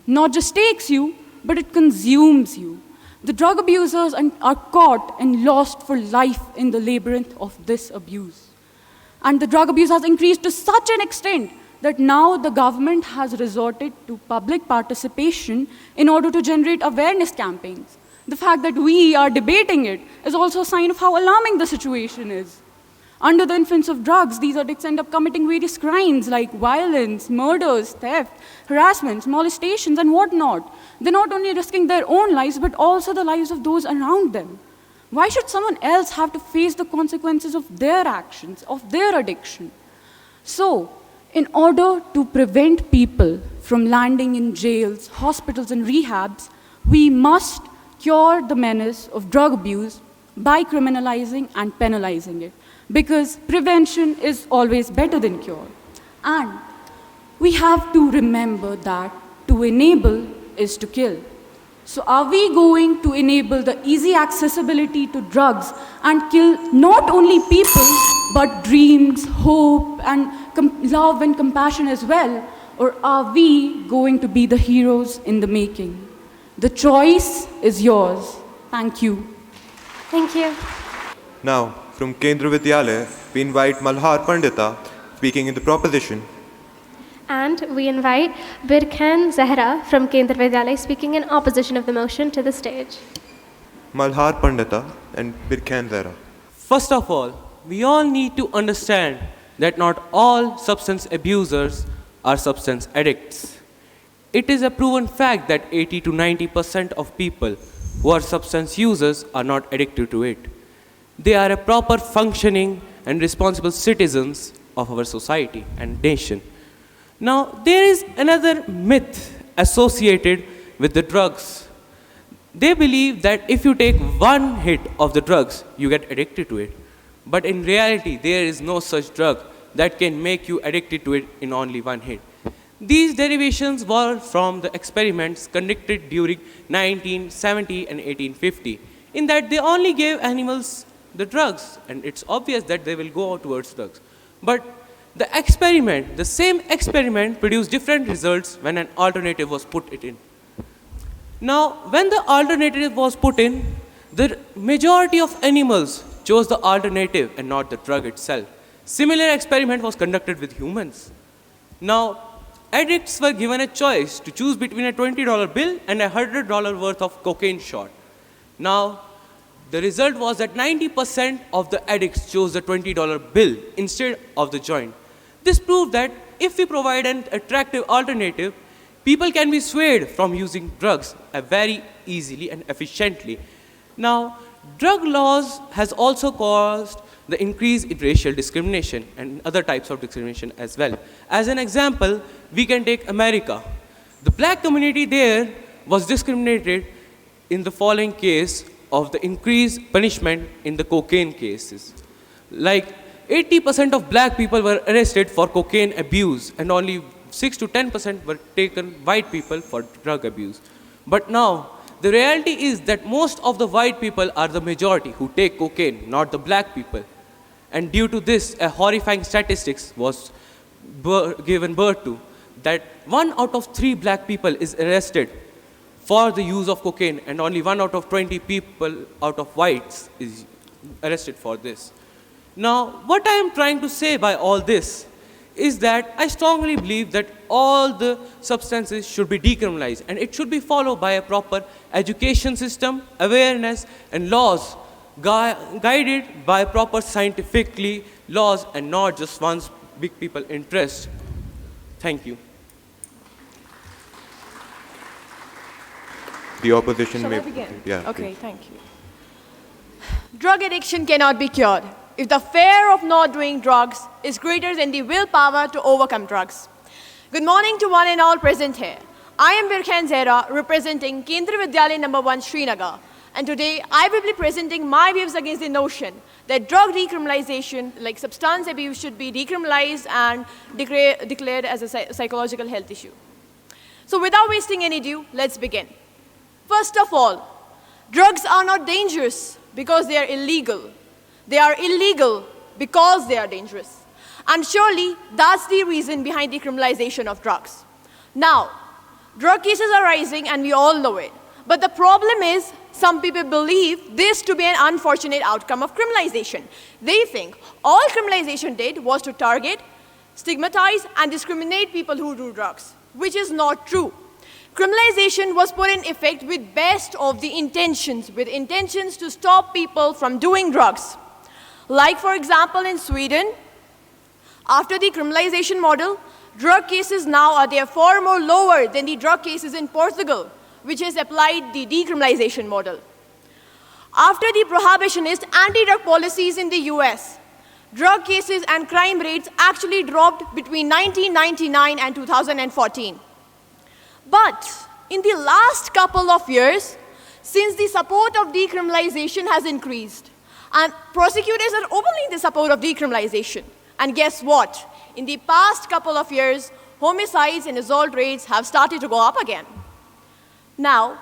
Not just takes you, but it consumes you. The drug abusers are caught and lost for life in the labyrinth of this abuse. And the drug abuse has increased to such an extent that now the government has resorted to public participation in order to generate awareness campaigns. The fact that we are debating it is also a sign of how alarming the situation is. Under the influence of drugs, these addicts end up committing various crimes like violence, murders, theft, harassments, molestations, and whatnot. They're not only risking their own lives, but also the lives of those around them. Why should someone else have to face the consequences of their actions, of their addiction? So, in order to prevent people from landing in jails, hospitals, and rehabs, we must cure the menace of drug abuse by criminalizing and penalizing it. Because prevention is always better than cure. And we have to remember that to enable is to kill. So are we going to enable the easy accessibility to drugs and kill not only people, but dreams, hope, and love and compassion as well? Or are we going to be the heroes in the making? The choice is yours. Thank you. Thank you. Now, from Kendra Vidyalaya, we invite Malhar Pandita speaking in the proposition. And we invite Birkhan Zehra from Kendra Vidyalaya speaking in opposition of the motion to the stage. Malhar Pandita and Birkhan Zehra. First of all, we all need to understand that not all substance abusers are substance addicts. It is a proven fact that 80 to 90% of people who are substance users are not addicted to it. They are a proper functioning and responsible citizens of our society and nation. Now, there is another myth associated with the drugs. They believe that if you take one hit of the drugs, you get addicted to it. But in reality, there is no such drug that can make you addicted to it in only one hit. These derivations were from the experiments conducted during 1970 and 1850, in that they only gave animals the drugs, and it's obvious that they will go towards drugs. But the same experiment produced different results when an alternative was put in. Now, when the alternative was put in, the majority of animals chose the alternative and not the drug itself. Similar experiment was conducted with humans. Now, addicts were given a choice to choose between a $20 bill and a $100 worth of cocaine shot. Now, the result was that 90% of the addicts chose the $20 bill instead of the joint. This proved that if we provide an attractive alternative, people can be swayed from using drugs very easily and efficiently. Now, drug laws has also caused the increase in racial discrimination and other types of discrimination as well. As an example, we can take America. The black community there was discriminated in the following case of the increased punishment in the cocaine cases. Like 80% of black people were arrested for cocaine abuse and only 6 to 10% were taken white people for drug abuse. But now, the reality is that most of the white people are the majority who take cocaine, not the black people. And due to this, a horrifying statistics was given birth to, that 1 out of 3 black people is arrested for the use of cocaine, and only 1 out of 20 people out of whites is arrested for this. Now, what I am trying to say by all this is that I strongly believe that all the substances should be decriminalized, and it should be followed by a proper education system, awareness, and laws guided by proper scientifically laws and not just one's big people interest. Thank you. The opposition Shall may I begin? Yeah. Okay, thank you. Drug addiction cannot be cured if the fear of not doing drugs is greater than the willpower to overcome drugs. Good morning to one and all present here. I am Birkhan Zehra, representing Kendra Vidyalaya number 1 Srinagar, and today I will be presenting my views against the notion that drug decriminalization, like substance abuse, should be decriminalized and declared as a psychological health issue. So without wasting any ado, let's begin. First of all, drugs are not dangerous because they are illegal. They are illegal because they are dangerous. And surely that's the reason behind the criminalization of drugs. Now, drug cases are rising and we all know it. But the problem is, some people believe this to be an unfortunate outcome of criminalization. They think all criminalization did was to target, stigmatize, and discriminate people who do drugs, which is not true. Criminalization was put in effect with best of the intentions, with intentions to stop people from doing drugs. Like, for example, in Sweden, after the criminalization model, drug cases now are there far more lower than the drug cases in Portugal, which has applied the decriminalization model. After the prohibitionist anti-drug policies in the US, drug cases and crime rates actually dropped between 1999 and 2014. But in the last couple of years, since the support of decriminalization has increased, and prosecutors are openly in the support of decriminalization, and guess what? In the past couple of years, homicides and assault rates have started to go up again. Now,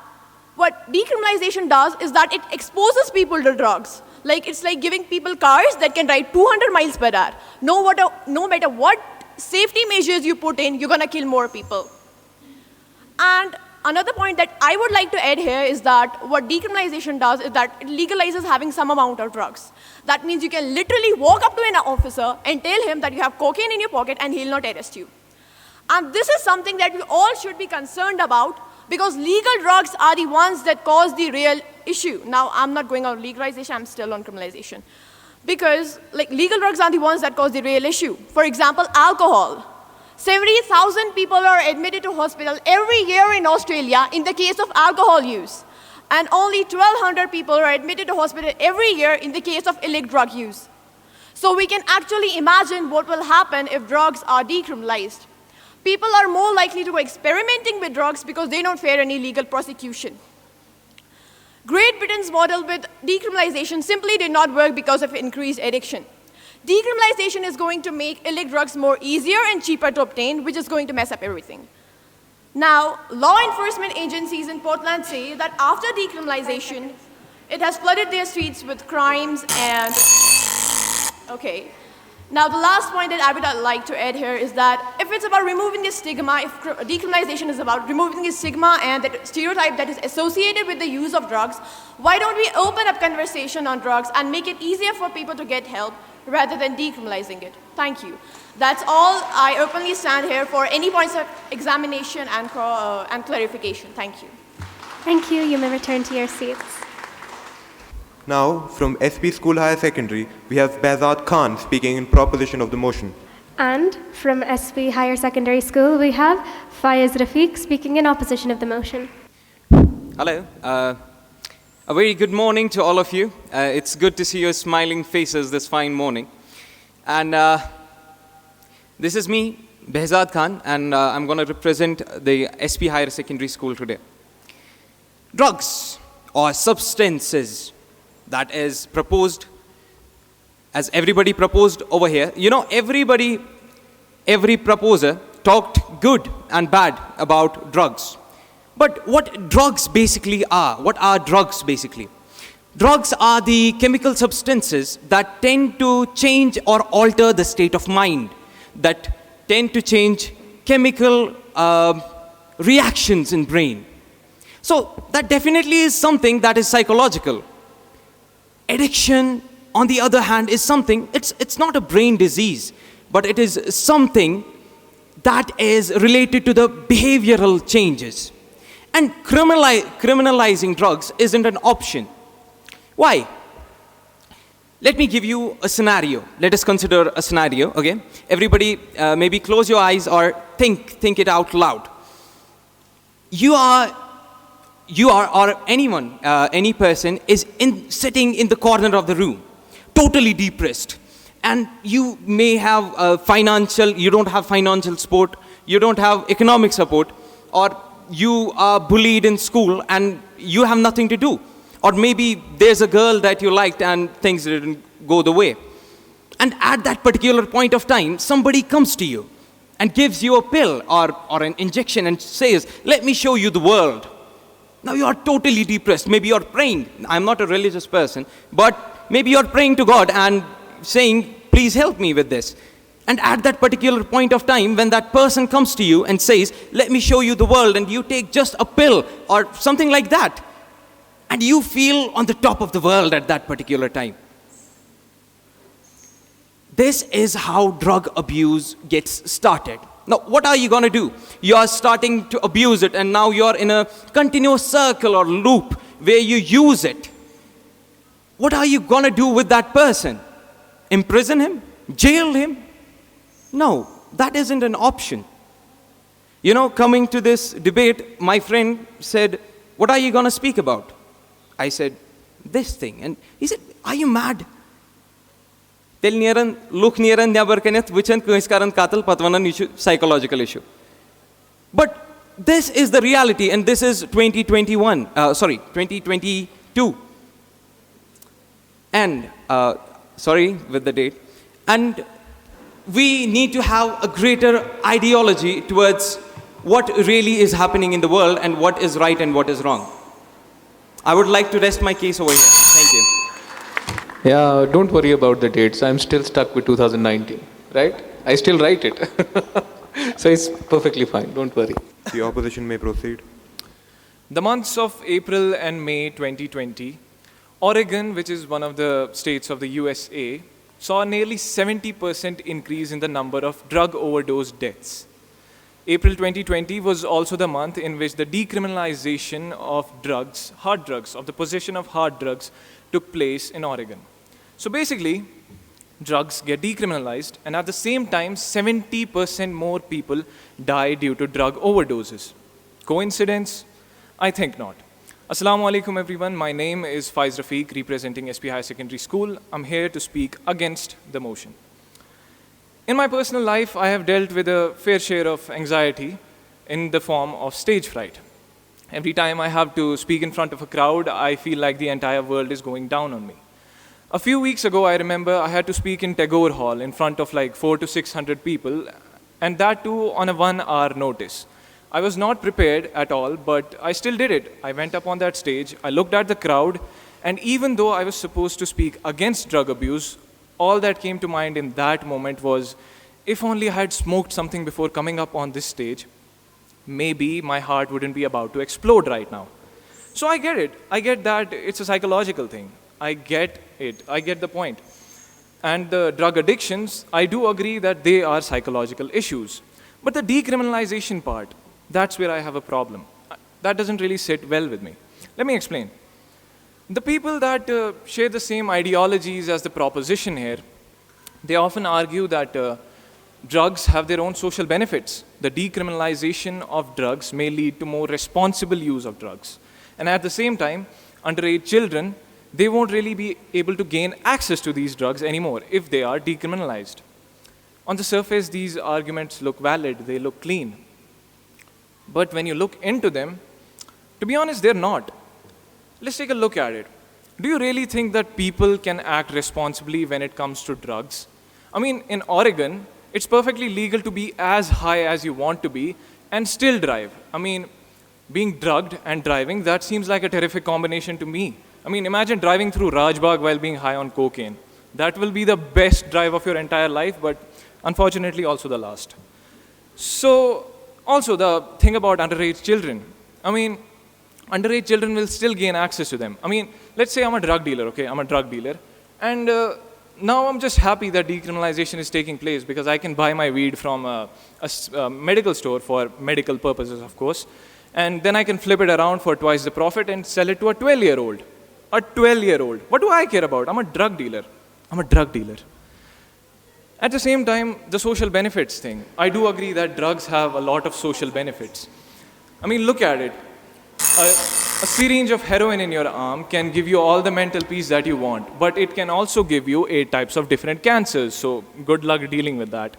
what decriminalization does is that it exposes people to drugs. Like, it's like giving people cars that can ride 200 miles per hour. No matter what safety measures you put in, you're gonna kill more people. And another point that I would like to add here is that what decriminalization does is that it legalizes having some amount of drugs. That means you can literally walk up to an officer and tell him that you have cocaine in your pocket and he'll not arrest you. And this is something that we all should be concerned about, because legal drugs are the ones that cause the real issue. Now, I'm not going on legalization, I'm still on criminalization. Because legal drugs are the ones that cause the real issue. For example, alcohol. 70,000 people are admitted to hospital every year in Australia in the case of alcohol use. And only 1,200 people are admitted to hospital every year in the case of illicit drug use. So we can actually imagine what will happen if drugs are decriminalized. People are more likely to go experimenting with drugs because they don't fear any legal prosecution. Great Britain's model with decriminalization simply did not work because of increased addiction. Decriminalization is going to make illicit drugs more easier and cheaper to obtain, which is going to mess up everything. Now, law enforcement agencies in Portland say that after decriminalization, it has flooded their streets with crimes and... Okay. Now, the last point that I would like to add here is that if it's about removing the stigma, if decriminalization is about removing the stigma and that stereotype that is associated with the use of drugs, why don't we open up conversation on drugs and make it easier for people to get help rather than decriminalizing it? Thank you. That's all. I openly stand here for any points of examination and clarification. Thank you. Thank you. You may return to your seats. Now, from SP School Higher Secondary, we have Behzad Khan speaking in proposition of the motion. And from SP Higher Secondary School, we have Faiz Rafiq speaking in opposition of the motion. Hello. A very good morning to all of you. It's good to see your smiling faces this fine morning. And this is me, Behzad Khan, and I'm going to represent the SP Higher Secondary School today. Drugs or substances that is proposed, as everybody proposed over here. You know, every proposer talked good and bad about drugs. But what drugs basically are? What are drugs basically? Drugs are the chemical substances that tend to change or alter the state of mind, that tend to change chemical reactions in brain. So that definitely is something that is psychological. Addiction, on the other hand, is something, it's not a brain disease, but it is something that is related to the behavioral changes. And criminalizing drugs isn't an option. Why? Let me give you a scenario. Let us consider a scenario, okay? Everybody, maybe close your eyes or think it out loud. You are, or anyone, any person is sitting in the corner of the room, totally depressed. And you may have you don't have financial support, you don't have economic support, or you are bullied in school and you have nothing to do. Or maybe there's a girl that you liked and things didn't go the way. And at that particular point of time, somebody comes to you and gives you a pill or an injection and says, let me show you the world. Now you are totally depressed. Maybe you're praying. I'm not a religious person, but maybe you're praying to God and saying, please help me with this. And at that particular point of time, when that person comes to you and says, let me show you the world, and you take just a pill or something like that, and you feel on the top of the world at that particular time. This is how drug abuse gets started. Now, what are you going to do? You are starting to abuse it, and now you're in a continuous circle or loop where you use it. What are you going to do with that person? Imprison him? Jail him? No, that isn't an option. You know, coming to this debate, my friend said, what are you going to speak about? I said, this thing. And he said, are you mad? Tel nieran, look nieran, never kaneth, whichen karan katal patwanan issue, psychological issue. But this is the reality, and this is 2022. And, sorry with the date. And we need to have a greater ideology towards what really is happening in the world and what is right and what is wrong. I would like to rest my case over here. Thank you. Yeah, don't worry about the dates. I'm still stuck with 2019, right? I still write it. So it's perfectly fine. Don't worry. The opposition may proceed. The months of April and May 2020, Oregon, which is one of the states of the USA, saw a nearly 70% increase in the number of drug overdose deaths. April 2020 was also the month in which the decriminalization of drugs, hard drugs, of the possession of hard drugs took place in Oregon. So basically, drugs get decriminalized, and at the same time, 70% more people die due to drug overdoses. Coincidence? I think not. Assalamu alaikum everyone, my name is Faiz Rafiq, representing SP High Secondary School. I'm here to speak against the motion. In my personal life, I have dealt with a fair share of anxiety in the form of stage fright. Every time I have to speak in front of a crowd, I feel like the entire world is going down on me. A few weeks ago, I remember I had to speak in Tagore Hall in front of like 400 to 600 people, and that too on a 1-hour notice. I was not prepared at all, but I still did it. I went up on that stage, I looked at the crowd, and even though I was supposed to speak against drug abuse, all that came to mind in that moment was, if only I had smoked something before coming up on this stage, maybe my heart wouldn't be about to explode right now. So I get it. I get that it's a psychological thing. I get it. I get the point. And the drug addictions, I do agree that they are psychological issues. But the decriminalization part, that's where I have a problem. That doesn't really sit well with me. Let me explain. The people that share the same ideologies as the proposition here, they often argue that drugs have their own social benefits. The decriminalization of drugs may lead to more responsible use of drugs. And at the same time, underage children, they won't really be able to gain access to these drugs anymore if they are decriminalized. On the surface, these arguments look valid, they look clean. But when you look into them, to be honest, they're not. Let's take a look at it. Do you really think that people can act responsibly when it comes to drugs? I mean, in Oregon, it's perfectly legal to be as high as you want to be and still drive. I mean, being drugged and driving, that seems like a terrific combination to me. I mean, imagine driving through Rajbagh while being high on cocaine. That will be the best drive of your entire life, but unfortunately also the last. So, also the thing about underage children. I mean, underage children will still gain access to them. I mean, let's say I'm a drug dealer, okay? I'm a drug dealer. And now I'm just happy that decriminalization is taking place because I can buy my weed from a medical store for medical purposes, of course. And then I can flip it around for twice the profit and sell it to a 12-year-old. A 12-year-old. What do I care about? I'm a drug dealer. I'm a drug dealer. At the same time, the social benefits thing. I do agree that drugs have a lot of social benefits. I mean, look at it. A syringe of heroin in your arm can give you all the mental peace that you want, but it can also give you 8 types of different cancers, so good luck dealing with that.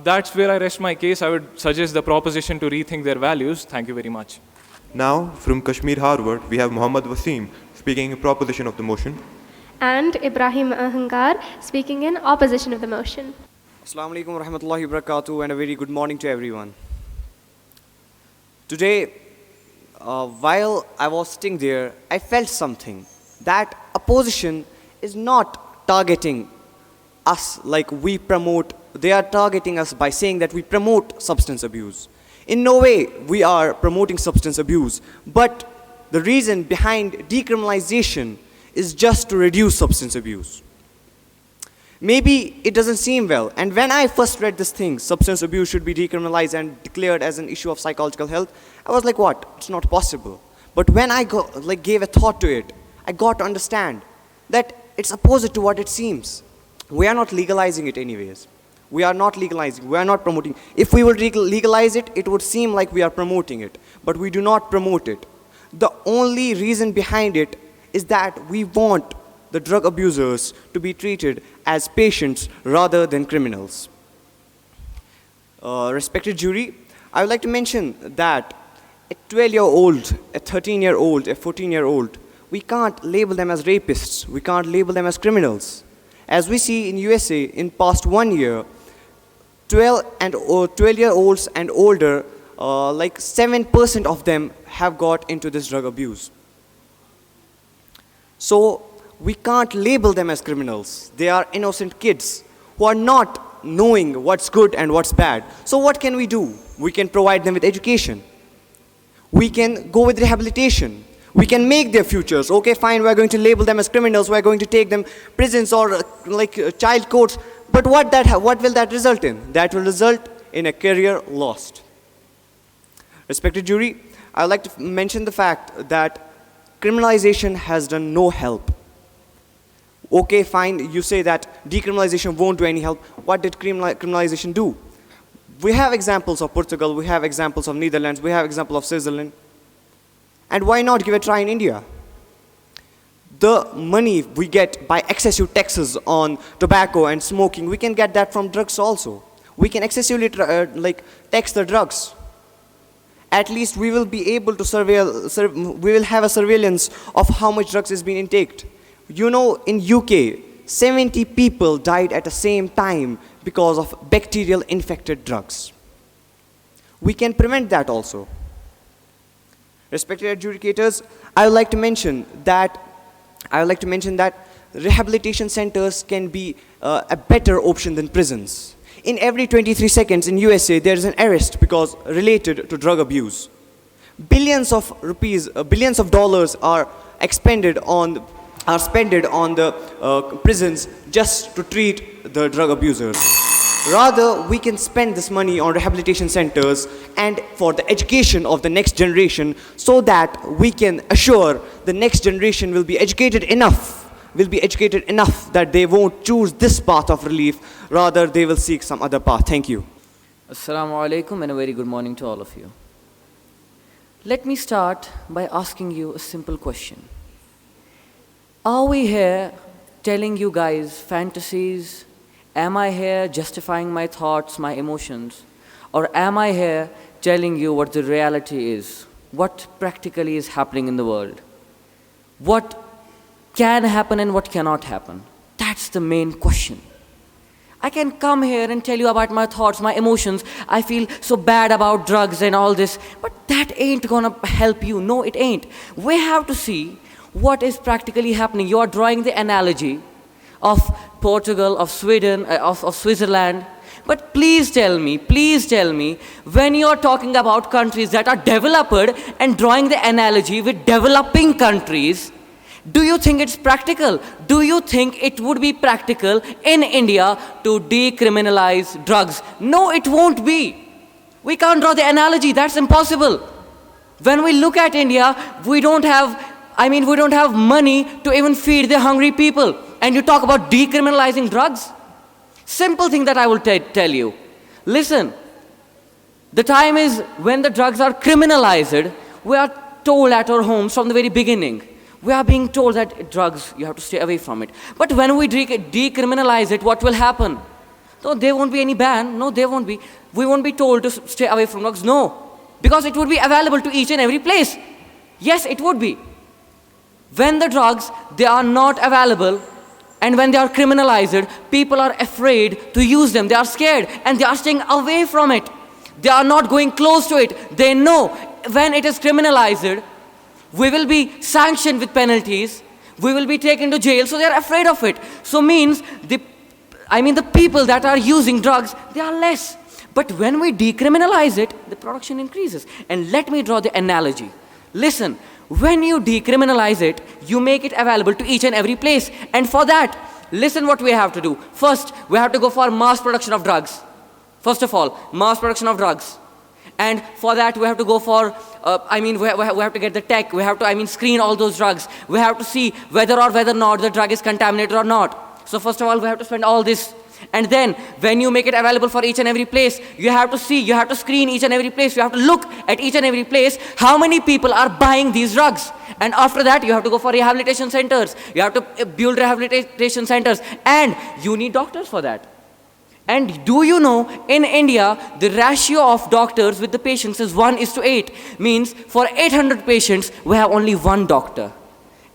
That's where I rest my case. I would suggest the proposition to rethink their values. Thank you very much. Now, from Kashmir Harvard, we have Muhammad Wasim speaking in proposition of the motion. And Ibrahim Ahangar speaking in opposition of the motion. Assalamu alaikum wa rahmatullahi wa barakatuh, and a very good morning to everyone. Today, while I was sitting there, I felt something, that opposition is not targeting us like we promote. They are targeting us by saying that we promote substance abuse. In no way we are promoting substance abuse, but the reason behind decriminalization is just to reduce substance abuse. Maybe it doesn't seem well. And when I first read this thing, substance abuse should be decriminalized and declared as an issue of psychological health, I was like, what? It's not possible. But when I gave a thought to it, I got to understand that it's opposite to what it seems. We are not legalizing it anyways. We are not legalizing, we are not promoting. If we would legalize it, it would seem like we are promoting it. But we do not promote it. The only reason behind it is that we want the drug abusers to be treated as patients rather than criminals. Respected jury, I would like to mention that a 12-year-old, a 13-year-old, a 14-year-old, we can't label them as rapists. We can't label them as criminals. As we see in USA, in past 1 year, 12-year-olds and older, like 7% of them have got into this drug abuse. So we can't label them as criminals. They are innocent kids who are not knowing what's good and what's bad. So what can we do? We can provide them with education. We can go with rehabilitation. We can make their futures. Okay, fine, we're going to label them as criminals. We're going to take them prisons or child courts. But what will that result in? That will result in a career lost. Respected jury, I would like to mention the fact that criminalization has done no help. Okay, fine, you say that decriminalization won't do any help. What did criminalization do? We have examples of Portugal, we have examples of Netherlands, we have examples of Switzerland. And why not give a try in India? The money we get by excessive taxes on tobacco and smoking, we can get that from drugs also. We can excessively tax the drugs. At least we will be able to we will have a surveillance of how much drugs is being intaked. You know, in UK, 70 people died at the same time because of bacterial infected drugs. We can prevent that also. Respected adjudicators, I would like to mention that rehabilitation centers can be a better option than prisons. In every 23 seconds in USA, there is an arrest because related to drug abuse. Billions of dollars are spent on the prisons just to treat the drug abusers. Rather, we can spend this money on rehabilitation centers and for the education of the next generation so that we can assure the next generation will be educated enough that they won't choose this path of relief, rather they will seek some other path. Thank you. Assalamu alaikum and a very good morning to all of you. Let me start by asking you a simple question. Are we here telling you guys fantasies? Am I here justifying my thoughts, my emotions? Or am I here telling you what the reality is? What practically is happening in the world? What can happen and what cannot happen? That's the main question. I can come here and tell you about my thoughts, my emotions. I feel so bad about drugs and all this, but that ain't gonna help you. No, it ain't. We have to see what is practically happening. You are drawing the analogy of Portugal, of Sweden, of Switzerland. But please tell me, when you are talking about countries that are developed and drawing the analogy with developing countries, do you think it's practical? Do you think it would be practical in India to decriminalize drugs? No, it won't be. We can't draw the analogy, that's impossible. When we look at India, we don't have money to even feed the hungry people. And you talk about decriminalizing drugs? Simple thing that I will tell you. Listen, the time is when the drugs are criminalized. We are told at our homes from the very beginning. We are being told that drugs, you have to stay away from it. But when we decriminalize it, what will happen? No, there won't be any ban. No, there won't be. We won't be told to stay away from drugs. No, because it would be available to each and every place. Yes, it would be. When the drugs, they are not available, and when they are criminalized, people are afraid to use them. They are scared and they are staying away from it. They are not going close to it. They know when it is criminalized, we will be sanctioned with penalties. We will be taken to jail, so they are afraid of it. So means the people that are using drugs, they are less. But when we decriminalize it, the production increases. And let me draw the analogy. Listen. When you decriminalize it, you make it available to each and every place. And for that, listen what we have to do. First, we have to go for mass production of drugs. First of all, mass production of drugs. And for that, we have to go for, we have to get the tech. We have to, screen all those drugs. We have to see whether or not the drug is contaminated or not. So first of all, we have to spend all this. And then, when you make it available for each and every place, you have to see, you have to screen each and every place. You have to look at each and every place, how many people are buying these drugs. And after that, you have to go for rehabilitation centers. You have to build rehabilitation centers. And you need doctors for that. And do you know, in India, the ratio of doctors with the patients is 1:8. Means for 800 patients, we have only one doctor.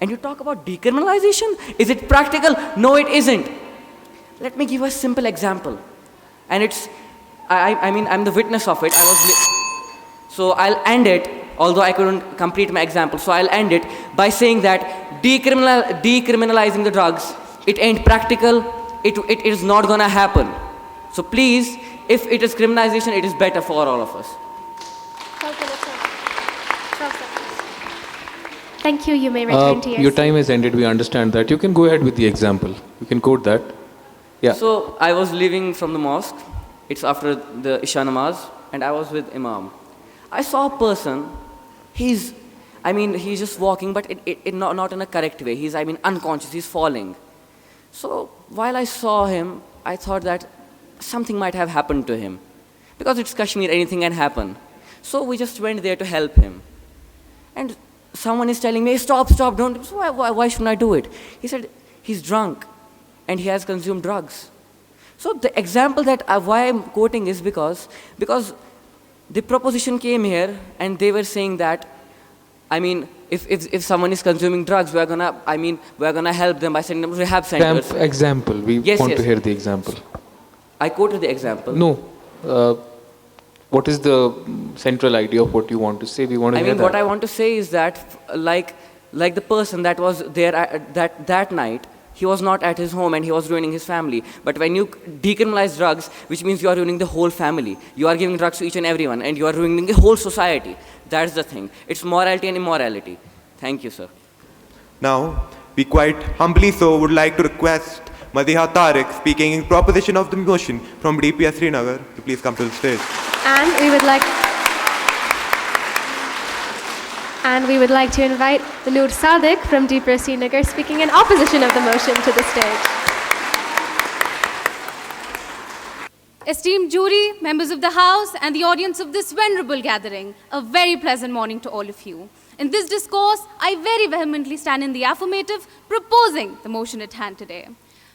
And you talk about decriminalization? Is it practical? No, it isn't. Let me give a simple example. And it's, I'm the witness of it. So I'll end it, although I couldn't complete my example. So I'll end it by saying that decriminalizing the drugs, it ain't practical. It is not gonna happen. So please, if it is criminalization, it is better for all of us. Thank you. You may return to your time has ended. We understand that. You can go ahead with the example. You can quote that. Yeah. So I was leaving from the mosque. It's after the Isha Namaz, and I was with Imam. I saw a person. He's just walking, but not in a correct way. He's, unconscious. He's falling. So while I saw him, I thought that something might have happened to him. Because it's Kashmir, anything can happen. So we just went there to help him. And someone is telling me, hey, stop, don't. So why shouldn't I do it? He said, he's drunk and he has consumed drugs. So the example that why I'm quoting is because the proposition came here and they were saying that, if someone is consuming drugs, we're gonna help them by sending them to rehab centers. Example. We want to hear the example. I quoted the example. No. What is the central idea of what you want to say? We want to hear that. What I want to say is that, like the person that was there that night, he was not at his home and he was ruining his family. But when you decriminalize drugs, which means you are ruining the whole family. You are giving drugs to each and everyone, and you are ruining the whole society. That's the thing. It's morality and immorality. Thank you, sir. Now, we quite humbly so would like to request Madiha Tariq, speaking in proposition of the motion from DPS Srinagar, to please come to the stage. And we would like to invite the Noor Sadiq from DPS Srinagar, speaking in opposition of the motion, to the stage. Esteemed jury, members of the House, and the audience of this venerable gathering, a very pleasant morning to all of you. In this discourse, I very vehemently stand in the affirmative, proposing the motion at hand today.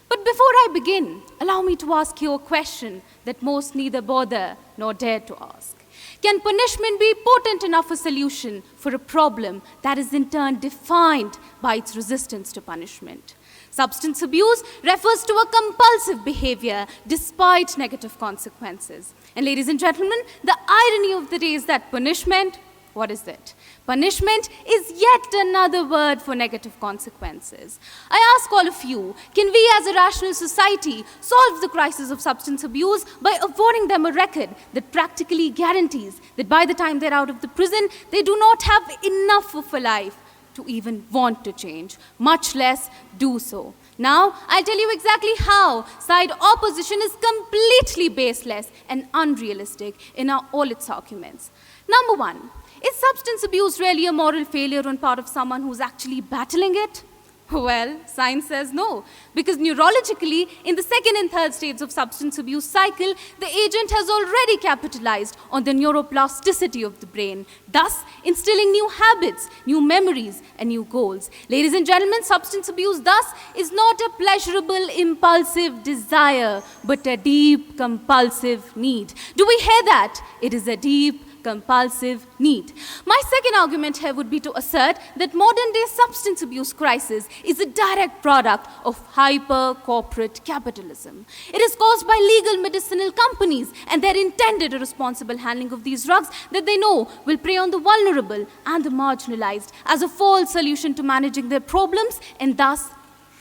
But before I begin, allow me to ask you a question that most neither bother nor dare to ask. Can punishment be potent enough a solution for a problem that is in turn defined by its resistance to punishment? Substance abuse refers to a compulsive behavior despite negative consequences. And ladies and gentlemen, the irony of the day is that punishment, what is it? Punishment is yet another word for negative consequences. I ask all of you, can we as a rational society solve the crisis of substance abuse by awarding them a record that practically guarantees that by the time they're out of the prison, they do not have enough of a life to even want to change, much less do so? Now, I'll tell you exactly how side opposition is completely baseless and unrealistic in all its arguments. Number one, is substance abuse really a moral failure on part of someone who's actually battling it? Well, science says no, because neurologically, in the second and third stages of substance abuse cycle, the agent has already capitalized on the neuroplasticity of the brain, thus instilling new habits, new memories, and new goals. Ladies and gentlemen, substance abuse thus is not a pleasurable, impulsive desire, but a deep, compulsive need. Do we hear that? It is a deep, compulsive need. My second argument here would be to assert that modern-day substance abuse crisis is a direct product of hyper-corporate capitalism. It is caused by legal medicinal companies and their intended irresponsible handling of these drugs that they know will prey on the vulnerable and the marginalized as a false solution to managing their problems and thus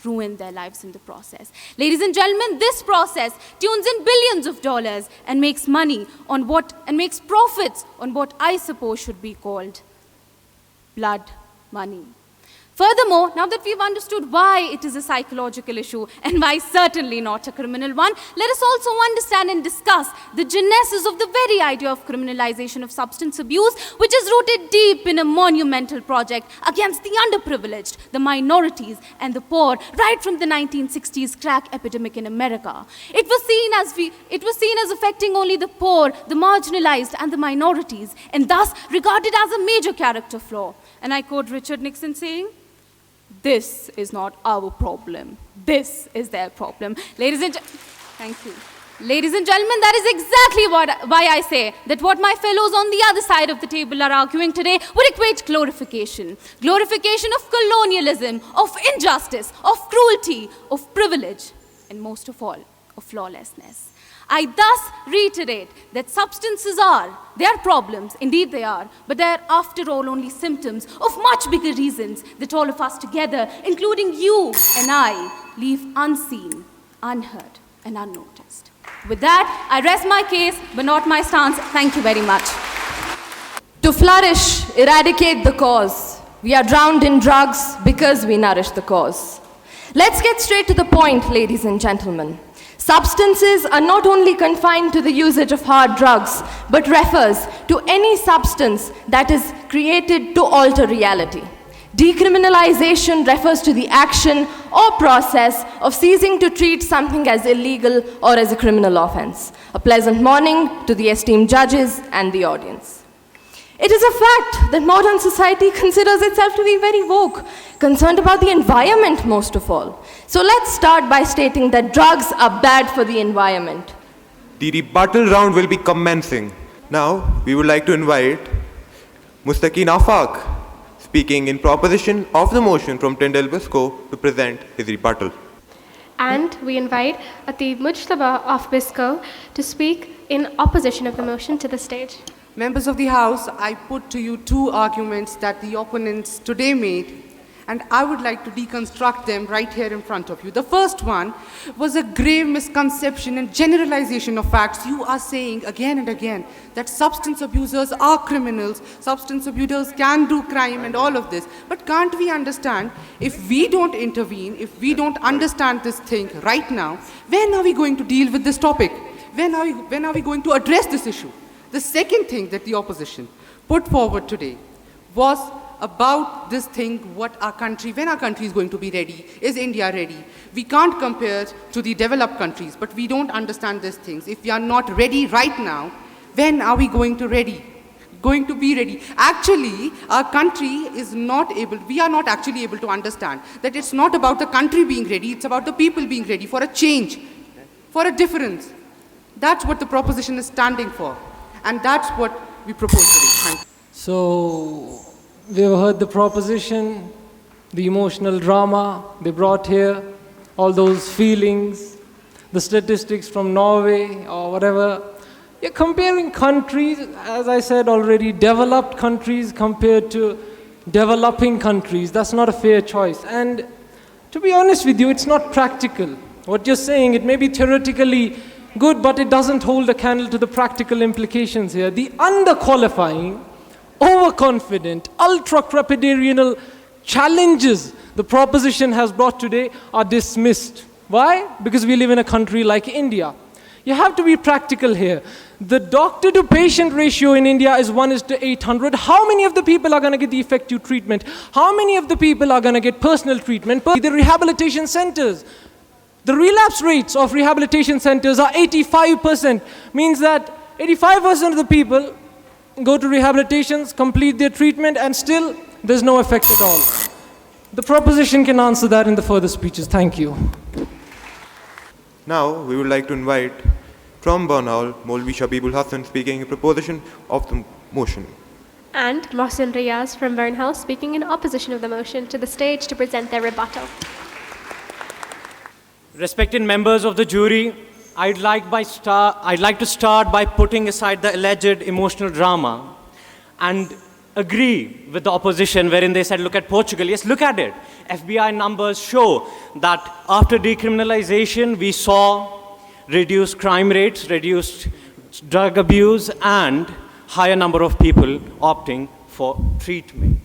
ruin their lives in the process. Ladies and gentlemen, this process tunes in billions of dollars and makes money on makes profits on what I suppose should be called blood money. Furthermore, now that we've understood why it is a psychological issue and why certainly not a criminal one, let us also understand and discuss the genesis of the very idea of criminalization of substance abuse, which is rooted deep in a monumental project against the underprivileged, the minorities, and the poor, right from the 1960s crack epidemic in America. It was seen as affecting only the poor, the marginalized, and the minorities, and thus regarded as a major character flaw. And I quote Richard Nixon saying, "This is not our problem. This is their problem." Thank you. Ladies and gentlemen, that is exactly why I say that what my fellows on the other side of the table are arguing today would equate glorification. Glorification of colonialism, of injustice, of cruelty, of privilege, and most of all, of lawlessness. I thus reiterate that substances they are problems, indeed they are, but they are after all only symptoms of much bigger reasons that all of us together, including you and I, leave unseen, unheard, and unnoticed. With that, I rest my case, but not my stance. Thank you very much. To flourish, eradicate the cause. We are drowned in drugs because we nourish the cause. Let's get straight to the point, ladies and gentlemen. Substances are not only confined to the usage of hard drugs, but refers to any substance that is created to alter reality. Decriminalization refers to the action or process of ceasing to treat something as illegal or as a criminal offense. A pleasant morning to the esteemed judges and the audience. It is a fact that modern society considers itself to be very woke, concerned about the environment most of all. So let's start by stating that drugs are bad for the environment. The rebuttal round will be commencing. Now, we would like to invite Mustaqeen Afaq, speaking in proposition of the motion from Tyndall Biscoe, to present his rebuttal. And we invite Atib Mujtaba of Biscoe to speak in opposition of the motion to the stage. Members of the House, I put to you two arguments that the opponents today made, and I would like to deconstruct them right here in front of you. The first one was a grave misconception and generalization of facts. You are saying again and again that substance abusers are criminals, substance abusers can do crime and all of this. But can't we understand, if we don't intervene, if we don't understand this thing right now, when are we going to deal with this topic? When are we going to address this issue? The second thing that the opposition put forward today was about this thing, when our country is going to be ready. Is India ready? We can't compare to the developed countries, but we don't understand these things. If we are not ready right now, when are we going to be ready? Actually, our country we are not actually able to understand that it's not about the country being ready, it's about the people being ready for a change, for a difference. That's what the proposition is standing for. And that's what we propose today. Thank you. So, we have heard the proposition, the emotional drama they brought here, all those feelings, the statistics from Norway or whatever. You're comparing countries, as I said already, developed countries compared to developing countries. That's not a fair choice. And to be honest with you, it's not practical. What you're saying, it may be theoretically good, but it doesn't hold a candle to the practical implications here. The underqualifying, overconfident, ultra-crepidarian challenges the proposition has brought today are dismissed. Why? Because we live in a country like India. You have to be practical here. The doctor-to-patient ratio in India is 1:800. How many of the people are going to get the effective treatment? How many of the people are going to get personal treatment? The rehabilitation centers. The relapse rates of rehabilitation centers are 85%. Means that 85% of the people go to rehabilitations, complete their treatment, and still there's no effect at all. The proposition can answer that in the further speeches. Thank you. Now, we would like to invite from Bernal, Maulvi Shabibul Hassan, speaking in proposition of the motion. And Mohsin Riyaz from Bernal, speaking in opposition of the motion to the stage to present their rebuttal. Respected members of the jury, I'd like to start by putting aside the alleged emotional drama and agree with the opposition wherein they said, look at Portugal. Yes, look at it. FBI numbers show that after decriminalization, we saw reduced crime rates, reduced drug abuse, and higher number of people opting for treatment.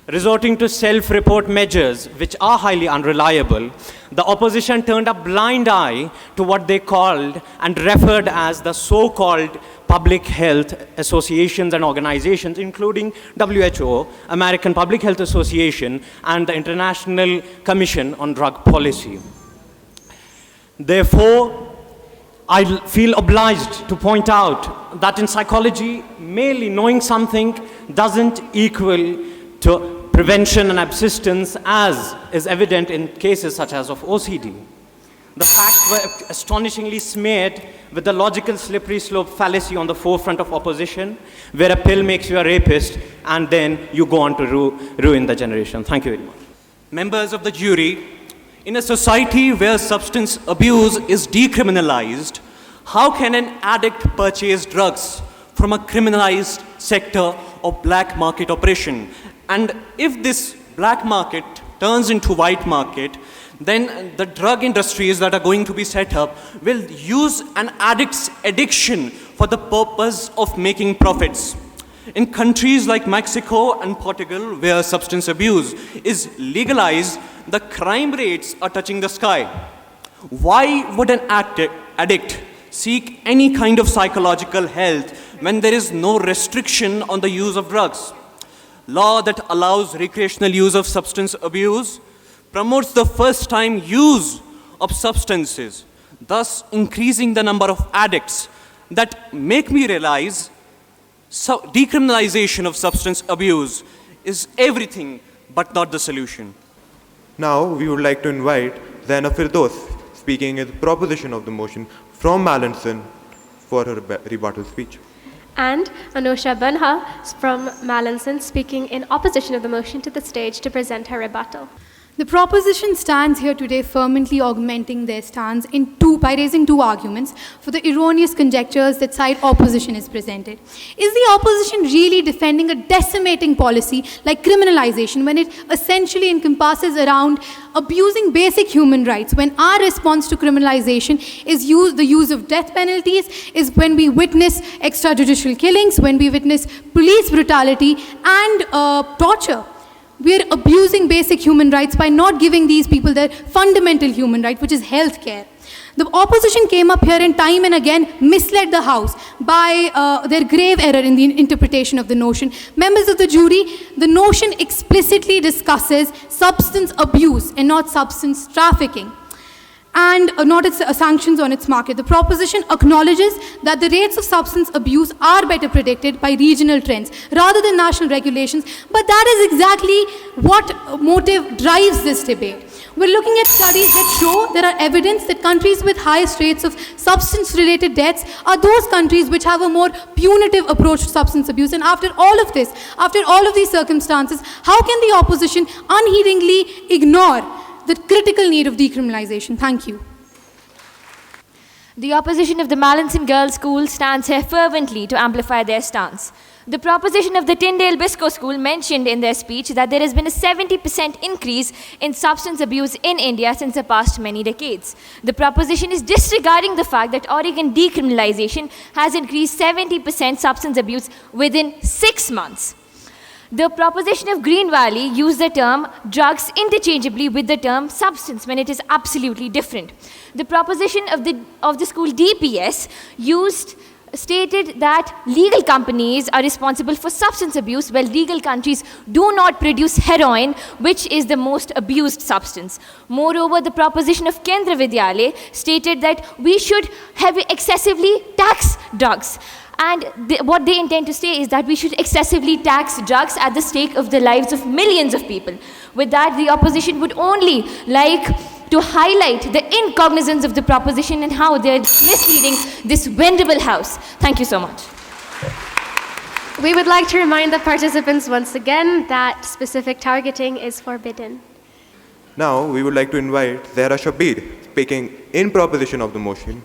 resorting to self-report measures which are highly unreliable, the opposition turned a blind eye to what they called and referred as the so-called public health associations and organizations, including WHO, American Public Health Association, and the International Commission on Drug Policy. Therefore, I feel obliged to point out that in psychology, merely knowing something doesn't equal to prevention and abstinence, as is evident in cases such as of OCD. The facts were astonishingly smeared with the logical slippery slope fallacy on the forefront of opposition, where a pill makes you a rapist and then you go on to ruin the generation. Thank you very much. Members of the jury, in a society where substance abuse is decriminalized, how can an addict purchase drugs from a criminalized sector of black market operation? And if this black market turns into white market, then the drug industries that are going to be set up will use an addict's addiction for the purpose of making profits. In countries like Mexico and Portugal, where substance abuse is legalized, the crime rates are touching the sky. Why would an addict seek any kind of psychological health when there is no restriction on the use of drugs? Law that allows recreational use of substance abuse promotes the first-time use of substances, thus increasing the number of addicts. That make me realize decriminalization of substance abuse is everything but not the solution. Now we would like to invite Zainab Firdos, speaking in proposition of the motion from Mallinson, for her rebuttal speech. And Anusha Banha from Mallinson, speaking in opposition of the motion, to the stage to present her rebuttal. The proposition stands here today fervently augmenting their stance by raising two arguments for the erroneous conjectures that side opposition is presented. Is the opposition really defending a decimating policy like criminalization when it essentially encompasses around abusing basic human rights, when our response to criminalization is the use of death penalties, is when we witness extrajudicial killings, when we witness police brutality and torture? We're abusing basic human rights by not giving these people their fundamental human right, which is health care. The opposition came up here and time and again misled the House by their grave error in the interpretation of the notion. Members of the jury, the notion explicitly discusses substance abuse and not substance trafficking, and not its sanctions on its market. The proposition acknowledges that the rates of substance abuse are better predicted by regional trends rather than national regulations, but that is exactly what motive drives this debate. We're looking at studies that show there are evidence that countries with highest rates of substance-related deaths are those countries which have a more punitive approach to substance abuse. And after all of this, after all of these circumstances, how can the opposition unheedingly ignore the critical need of decriminalization? Thank you. The opposition of the Mallinson Girls' School stands here fervently to amplify their stance. The proposition of the Tyndale Biscoe School mentioned in their speech that there has been a 70% increase in substance abuse in India since the past many decades. The proposition is disregarding the fact that Oregon decriminalization has increased 70% substance abuse within 6 months. The proposition of Green Valley used the term drugs interchangeably with the term substance when it is absolutely different. The proposition of the school DPS stated that legal companies are responsible for substance abuse while legal countries do not produce heroin, which is the most abused substance. Moreover, the proposition of Kendra Vidyalaya stated that we should excessively tax drugs. And what they intend to say is that we should excessively tax drugs at the stake of the lives of millions of people. With that, the opposition would only like to highlight the incognizance of the proposition and how they're misleading this venerable house. Thank you so much. We would like to remind the participants once again that specific targeting is forbidden. Now, we would like to invite Zahra Shabir, speaking in proposition of the motion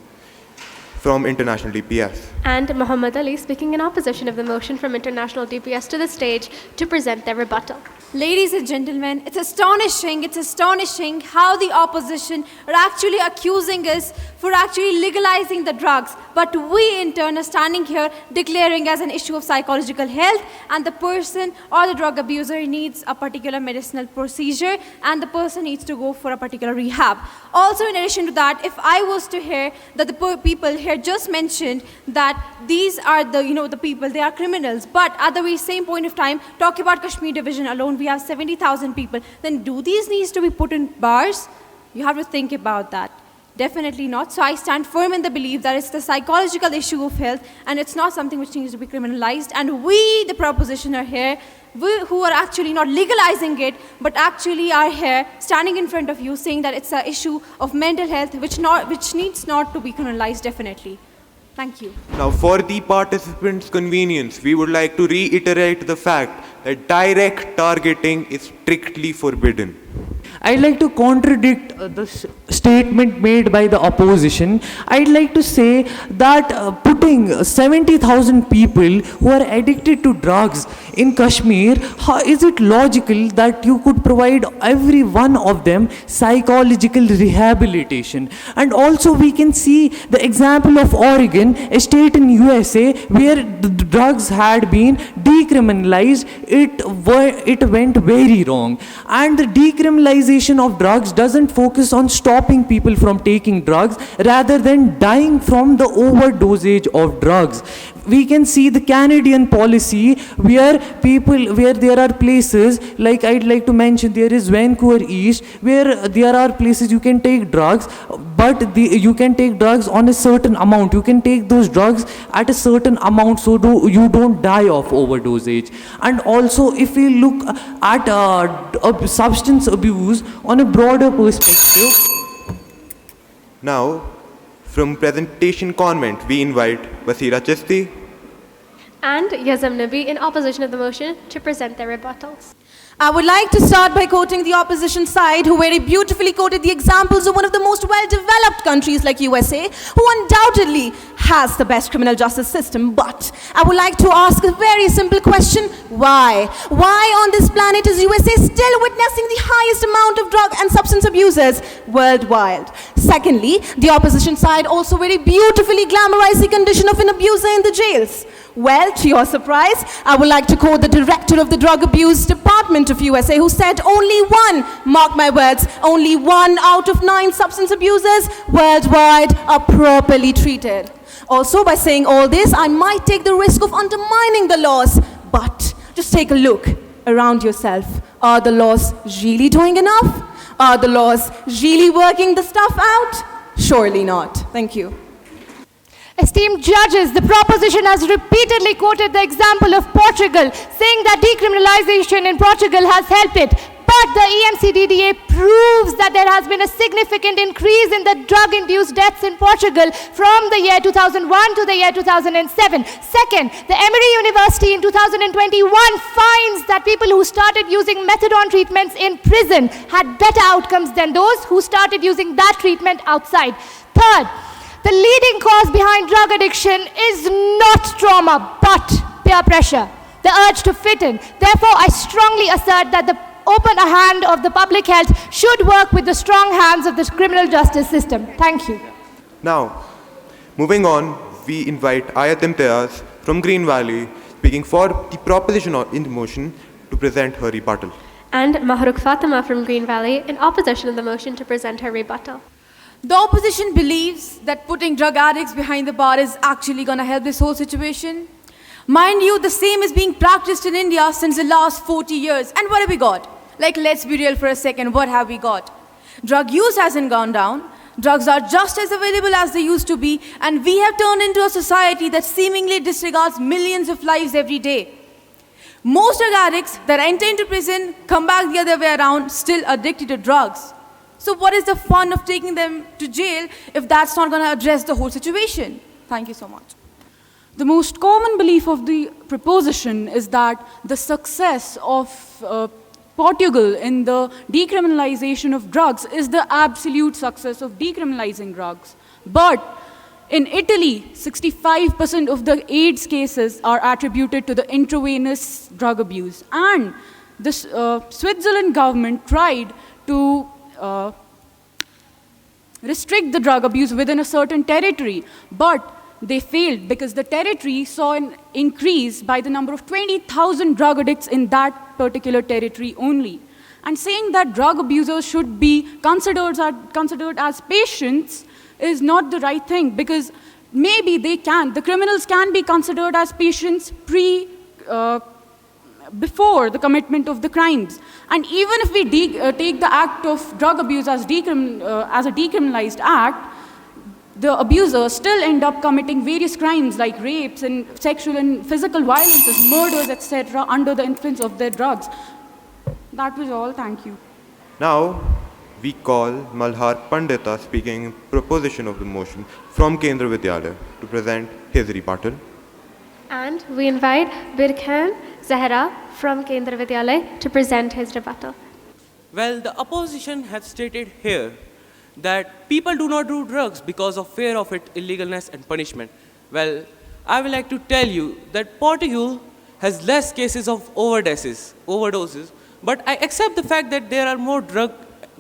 from International DPS. And Muhammad Ali, speaking in opposition of the motion from International DPS, to the stage to present their rebuttal. Ladies and gentlemen, it's astonishing how the opposition are actually accusing us for actually legalizing the drugs. But we in turn are standing here declaring as an issue of psychological health, and the person or the drug abuser needs a particular medicinal procedure and the person needs to go for a particular rehab. Also, in addition to that, if I was to hear that the people here just mentioned that these are the people, they are criminals, but at the very same point of time, talk about Kashmir division alone, we have 70,000 people, then do these needs to be put in bars? You have to think about that. Definitely not. So I stand firm in the belief that it's the psychological issue of health and it's not something which needs to be criminalized. And we, the proposition, are here, we who are actually not legalizing it, but actually are here standing in front of you saying that it's an issue of mental health which needs not to be criminalized, definitely. Thank you. Now, for the participants' convenience, we would like to reiterate the fact that direct targeting is strictly forbidden. I'd like to contradict the statement made by the opposition. I'd like to say that putting 70,000 people who are addicted to drugs in Kashmir, how is it logical that you could provide every one of them psychological rehabilitation? And also we can see the example of Oregon, a state in USA where the drugs had been decriminalized. It went very wrong. And the decriminalization of drugs doesn't focus on stopping people from taking drugs rather than dying from the overdosage of drugs. We can see the Canadian policy where there are places, like I'd like to mention, there is Vancouver East, where there are places you can take drugs, but you can take drugs on a certain amount. You can take those drugs at a certain amount so you don't die of overdosage. And also, if we look at substance abuse on a broader perspective. Now, from presentation convent, we invite Basira Chisti and Yazam Nabi in opposition of the motion to present their rebuttals. I would like to start by quoting the opposition side, who very beautifully quoted the examples of one of the most well-developed countries like USA, who undoubtedly has the best criminal justice system. But I would like to ask a very simple question. Why? Why on this planet is USA still witnessing the highest amount of drug and substance abusers worldwide? Secondly, the opposition side also very beautifully glamorized the condition of an abuser in the jails. Well, to your surprise, I would like to quote the director of the Drug Abuse Department of USA, who said only one, mark my words, only 1 out of 9 substance abusers worldwide are properly treated. Also, by saying all this, I might take the risk of undermining the laws, but just take a look around yourself. Are the laws really doing enough? Are the laws really working the stuff out? Surely not. Thank you. Esteemed judges, the proposition has repeatedly quoted the example of Portugal, saying that decriminalization in Portugal has helped it. But the EMCDDA proves that there has been a significant increase in the drug-induced deaths in Portugal from the year 2001 to the year 2007. Second, the Emory University in 2021 finds that people who started using methadone treatments in prison had better outcomes than those who started using that treatment outside. Third, the leading cause behind drug addiction is not trauma, but peer pressure, the urge to fit in. Therefore, I strongly assert that the open hand of the public health should work with the strong hands of the criminal justice system. Thank you. Now, moving on, we invite Ayat Imtiaz from Green Valley, speaking for the proposition in the motion, to present her rebuttal. And Mahrukh Fatima from Green Valley in opposition of the motion to present her rebuttal. The opposition believes that putting drug addicts behind the bar is actually going to help this whole situation. Mind you, the same is being practiced in India since the last 40 years. And what have we got? Like, let's be real for a second. What have we got? Drug use hasn't gone down. Drugs are just as available as they used to be. And we have turned into a society that seemingly disregards millions of lives every day. Most drug addicts that enter into prison come back the other way around, still addicted to drugs. So what is the fun of taking them to jail if that's not going to address the whole situation? Thank you so much. The most common belief of the proposition is that the success of Portugal in the decriminalization of drugs is the absolute success of decriminalizing drugs. But in Italy, 65% of the AIDS cases are attributed to the intravenous drug abuse. And This Switzerland government tried to restrict the drug abuse within a certain territory, but they failed because the territory saw an increase by the number of 20,000 drug addicts in that particular territory only. And saying that drug abusers should be considered as patients is not the right thing, because maybe the criminals can be considered as patients before the commitment of the crimes. And even if we take the act of drug abuse as a decriminalized act, the abusers still end up committing various crimes like rapes and sexual and physical violences, murders, etc., under the influence of their drugs. That was all. Thank you. Now, we call Malhar Pandita speaking in proposition of the motion from Kendra Vidyalaya to present his rebuttal. And we invite Birkhan Zahra from Kendra Vidyalaya to present his rebuttal. Well, the opposition has stated here that people do not do drugs because of fear of its illegalness and punishment. Well, I would like to tell you that Portugal has less cases of overdoses, but I accept the fact that there are more drug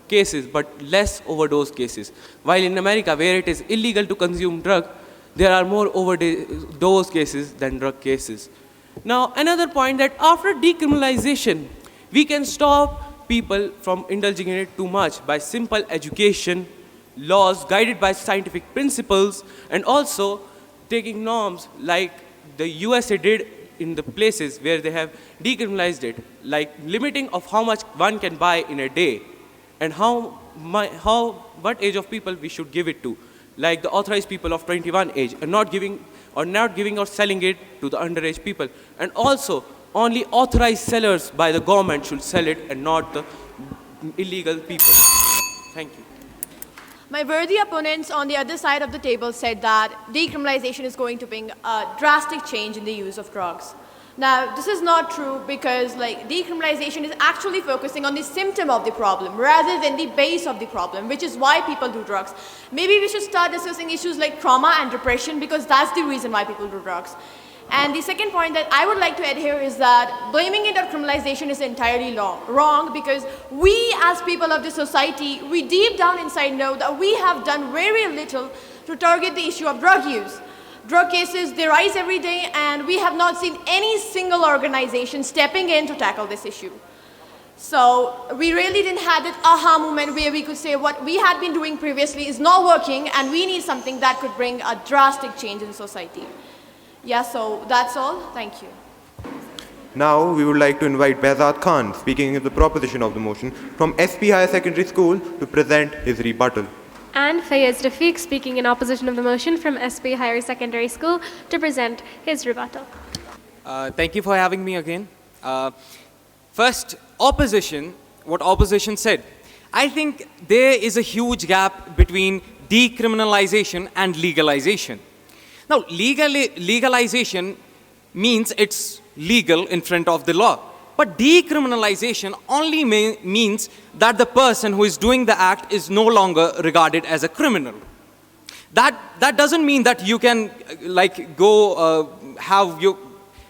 cases but less overdose cases. While in America, where it is illegal to consume drug, there are more overdose cases than drug cases. Now, another point that after decriminalization, we can stop people from indulging in it too much by simple education, laws guided by scientific principles, and also taking norms like the USA did in the places where they have decriminalized it, like limiting of how much one can buy in a day and what age of people we should give it to, like the authorized people of 21 age, and not giving or selling it to the underage people. And also, only authorized sellers by the government should sell it and not the illegal people. Thank you. My worthy opponents on the other side of the table said that decriminalization is going to bring a drastic change in the use of drugs. Now, this is not true because decriminalization is actually focusing on the symptom of the problem rather than the base of the problem, which is why people do drugs. Maybe we should start discussing issues like trauma and depression, because that's the reason why people do drugs. And the second point that I would like to add here is that blaming it on criminalization is entirely wrong, because we as people of this society, we deep down inside know that we have done very little to target the issue of drug use. Drug cases, they rise every day, and we have not seen any single organization stepping in to tackle this issue. So we really didn't have that aha moment where we could say what we had been doing previously is not working, and we need something that could bring a drastic change in society. Yeah, so that's all. Thank you. Now, we would like to invite Behzad Khan, speaking in the proposition of the motion, from SP Higher Secondary School to present his rebuttal. And Fayez Rafiq, speaking in opposition of the motion from SP Higher Secondary School to present his rebuttal. Thank you for having me again. First, opposition, what opposition said. I think there is a huge gap between decriminalization and legalization. Now, legalization means it's legal in front of the law. But decriminalization only means that the person who is doing the act is no longer regarded as a criminal. That doesn't mean that you can go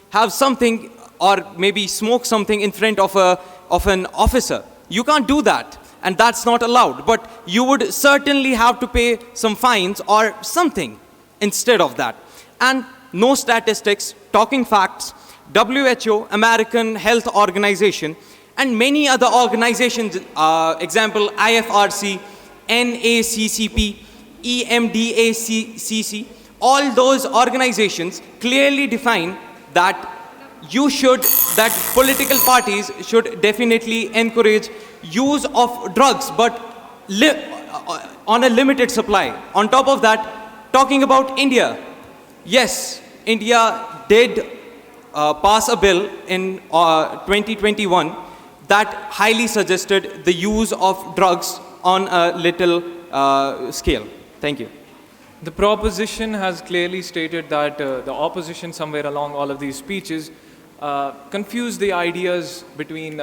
have something or maybe smoke something in front of an officer. You can't do that, and that's not allowed. But you would certainly have to pay some fines or something instead of that. And no statistics, talking facts, WHO, American Health Organization, and many other organizations, example IFRC, NACCP, EMDACC, all those organizations clearly define that political parties should definitely encourage use of drugs, but on a limited supply. On top of that, talking about India, yes, India did pass a bill in 2021 that highly suggested the use of drugs on a little scale. Thank you. The proposition has clearly stated that the opposition somewhere along all of these speeches confused the ideas between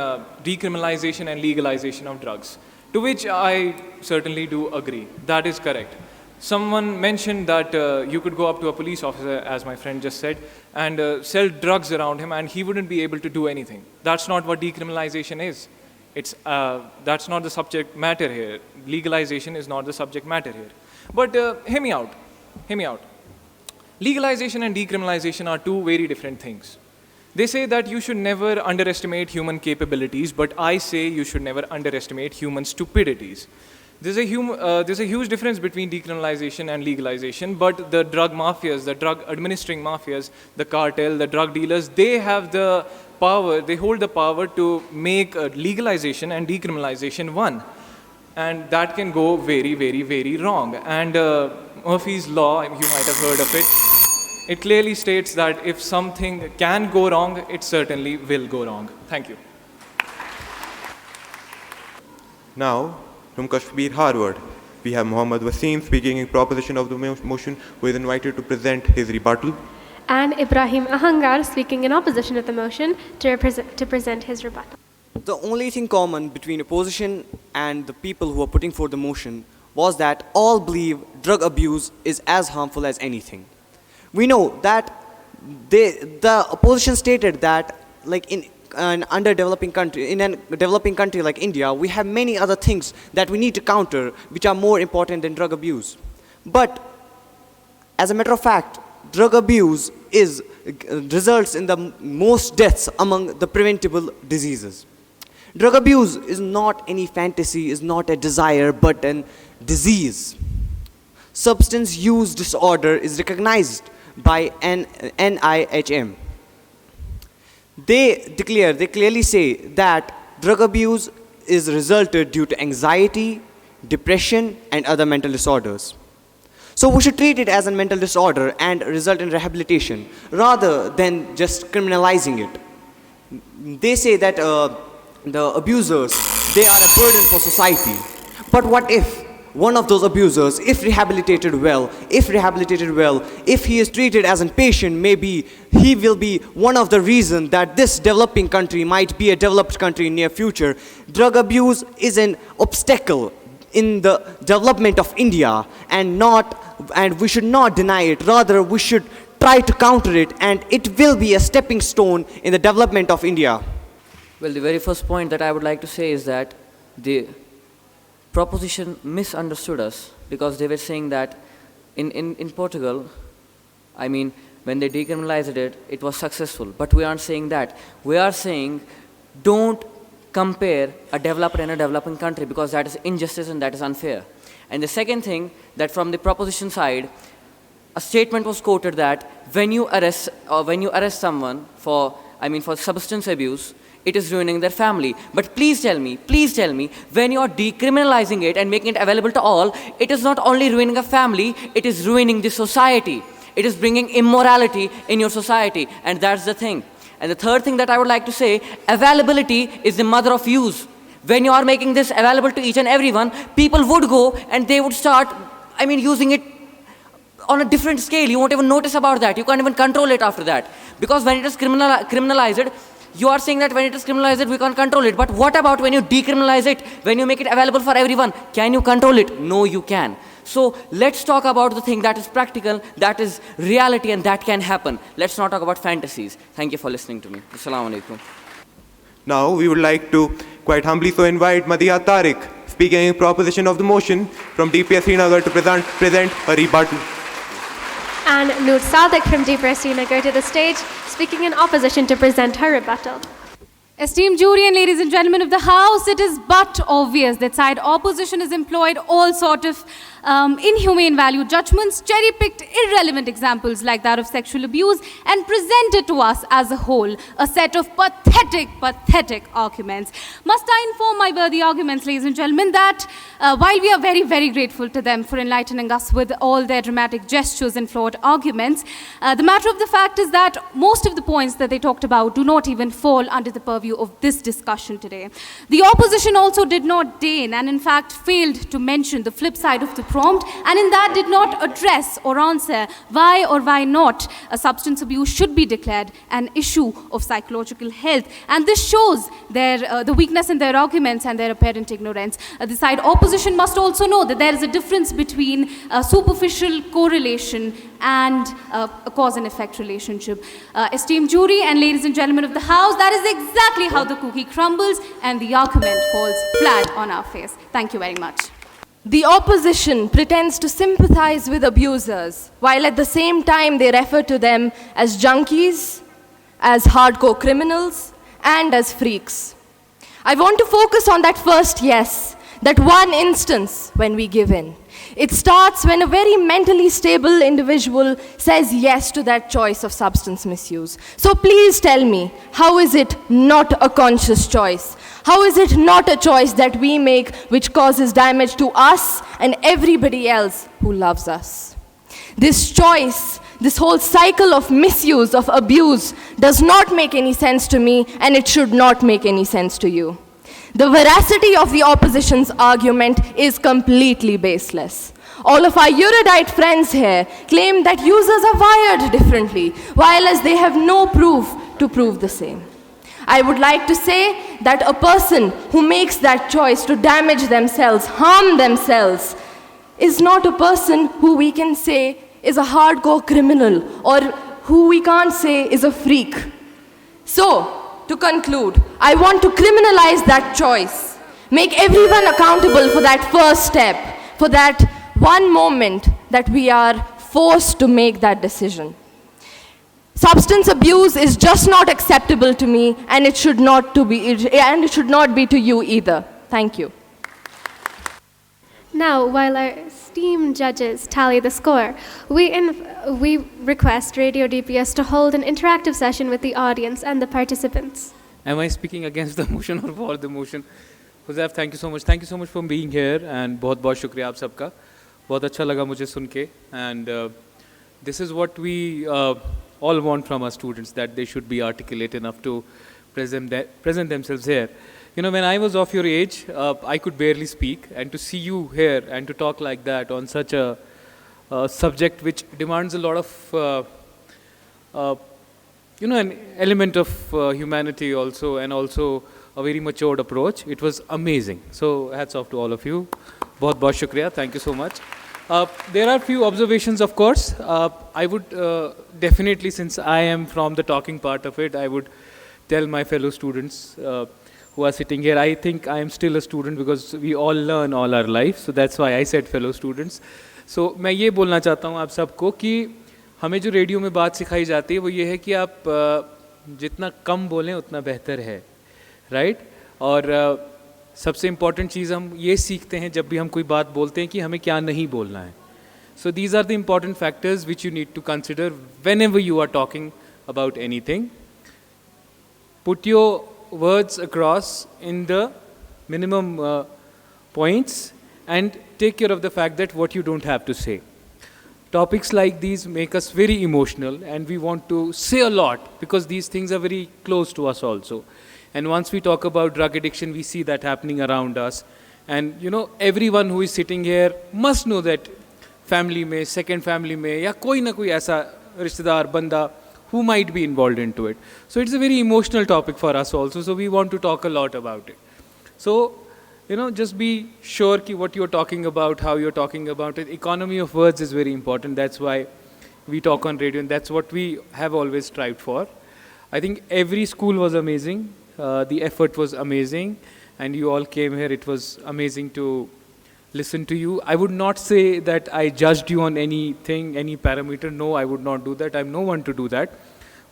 decriminalization and legalization of drugs, to which I certainly do agree. That is correct. Someone mentioned that you could go up to a police officer, as my friend just said, and sell drugs around him, and he wouldn't be able to do anything. That's not what decriminalization is. That's not the subject matter here. Legalization is not the subject matter here. But hear me out. Hear me out. Legalization and decriminalization are two very different things. They say that you should never underestimate human capabilities, but I say you should never underestimate human stupidities. There's a huge difference between decriminalization and legalization, but the drug mafias, the drug administering mafias, the cartel, the drug dealers, they have the power, they hold the power to make legalization and decriminalization one. And that can go very, very, very wrong. And Murphy's Law, you might have heard of it, it clearly states that if something can go wrong, it certainly will go wrong. Thank you. Now, from Kashmir, Harvard, we have Mohammad Wasim speaking in proposition of the motion, who is invited to present his rebuttal. And Ibrahim Ahangar speaking in opposition of the motion to present his rebuttal. The only thing common between opposition and the people who are putting forth the motion was that all believe drug abuse is as harmful as anything. We know that the opposition stated that, like in a developing country like India, we have many other things that we need to counter which are more important than drug abuse. But as a matter of fact, drug abuse results in the most deaths among the preventable diseases. Drug abuse is not any fantasy, is not a desire, but a disease. Substance use disorder is recognized by NIHM. They clearly say that drug abuse is resulted due to anxiety, depression, and other mental disorders. So we should treat it as a mental disorder and result in rehabilitation rather than just criminalizing it. They say that the abusers, they are a burden for society. But what if one of those abusers, if rehabilitated well, if he is treated as a patient, maybe he will be one of the reasons that this developing country might be a developed country in near future. Drug abuse is an obstacle in the development of India, and we should not deny it. Rather, we should try to counter it, and it will be a stepping stone in the development of India. Well, the very first point that I would like to say is that the proposition misunderstood us, because they were saying that in Portugal, I mean, when they decriminalized it, it was successful. But we aren't saying that. We are saying don't compare a developed and a developing country, because that is injustice and that is unfair. And the second thing, that from the proposition side, a statement was quoted that when you arrest someone for substance abuse, it is ruining their family. But please tell me, when you are decriminalizing it and making it available to all, it is not only ruining a family, it is ruining the society. It is bringing immorality in your society, and that's the thing. And the third thing that I would like to say, availability is the mother of use. When you are making this available to each and everyone, people would go and they would start, using it on a different scale. You won't even notice about that. You can't even control it after that. Because when it is criminalized, you are saying that when it is criminalized, we can't control it. But what about when you decriminalize it, when you make it available for everyone? Can you control it? No, you can. So let's talk about the thing that is practical, that is reality, and that can happen. Let's not talk about fantasies. Thank you for listening to me. Assalamu alaikum. Now we would like to quite humbly so invite Madhiya Tariq, speaking in proposition of the motion from DPS Srinagar, to present a rebuttal. And Noor Sadiq from DPS Srinagar to the stage, speaking in opposition to present her rebuttal. Esteemed jury and ladies and gentlemen of the House, it is but obvious that side opposition has employed all sort of inhumane value judgments, cherry-picked irrelevant examples like that of sexual abuse, and presented to us as a whole a set of pathetic arguments. Must I inform my worthy arguments, ladies and gentlemen, that while we are very, very grateful to them for enlightening us with all their dramatic gestures and flawed arguments, the matter of the fact is that most of the points that they talked about do not even fall under the purview view of this discussion today. The opposition also did not deign and in fact failed to mention the flip side of the prompt, and in that did not address or answer why or why not a substance abuse should be declared an issue of psychological health. And this shows the weakness in their arguments and their apparent ignorance. The side opposition must also know that there is a difference between a superficial correlation and a cause and effect relationship. Esteemed jury and ladies and gentlemen of the House, that is exactly how the cookie crumbles and the argument falls flat on our face. Thank you very much. The opposition pretends to sympathize with abusers, while at the same time they refer to them as junkies, as hardcore criminals, and as freaks. I want to focus on that first yes, that one instance when we give in. It starts when a very mentally stable individual says yes to that choice of substance misuse. So please tell me, how is it not a conscious choice? How is it not a choice that we make which causes damage to us and everybody else who loves us? This choice, this whole cycle of misuse, of abuse, does not make any sense to me, and it should not make any sense to you. The veracity of the opposition's argument is completely baseless. All of our erudite friends here claim that users are wired differently, while as they have no proof to prove the same. I would like to say that a person who makes that choice to damage themselves, harm themselves, is not a person who we can say is a hardcore criminal or who we can't say is a freak. So, to conclude, I want to criminalize that choice, make everyone accountable for that first step, for that one moment that we are forced to make that decision. Substance abuse is just not acceptable to me, and it should not be to you either. Thank you. Now, while our esteemed judges tally the score, we request Radio DPS to hold an interactive session with the audience and the participants. Am I speaking against the motion or for the motion? Huzaif, thank you so much. Thank you so much for being here, and बहुत शुक्रिया आप सबका. बहुत अच्छा लगा मुझे सुन के. And this is what we all want from our students, that they should be articulate enough to present themselves here. You know, when I was of your age, I could barely speak, and to see you here and to talk like that on such a subject which demands a lot of, an element of humanity also, and also a very matured approach. It was amazing. So hats off to all of you. बहुत shukriya. Thank you so much. There are few observations, of course. I would definitely, since I am from the talking part of it, I would tell my fellow students who are sitting here, I think I am still a student because we all learn all our life. So that's why I said fellow students. So मैं ये बोलना चाहता हूँ आप सबको कि हमें जो रेडियो में बात सिखाई जाती है वो ये है कि आप जितना कम बोलें उतना बेहतर है, राइट? और सबसे इम्पॉर्टेंट चीज़ हम ये सीखते हैं जब भी हम कोई बात बोलते हैं कि हमें क्या नहीं बोलना है. So these are the important factors which you need to consider whenever you are talking about anything. Put your words across in the minimum points and take care of the fact that what you don't have to say. Topics like these make us very emotional, and we want to say a lot because these things are very close to us also. And once we talk about drug addiction, we see that happening around us. And everyone who is sitting here must know that family mein, second family mein, ya koi na koi aisa rishtedar banda who might be involved into it. So it's a very emotional topic for us also. So we want to talk a lot about it. So, just be sure ki what you're talking about, how you're talking about it. Economy of words is very important. That's why we talk on radio, and that's what we have always strived for. I think every school was amazing. The effort was amazing, and you all came here. It was amazing to listen to you. I would not say that I judged you on anything, any parameter. No, I would not do that. I'm no one to do that.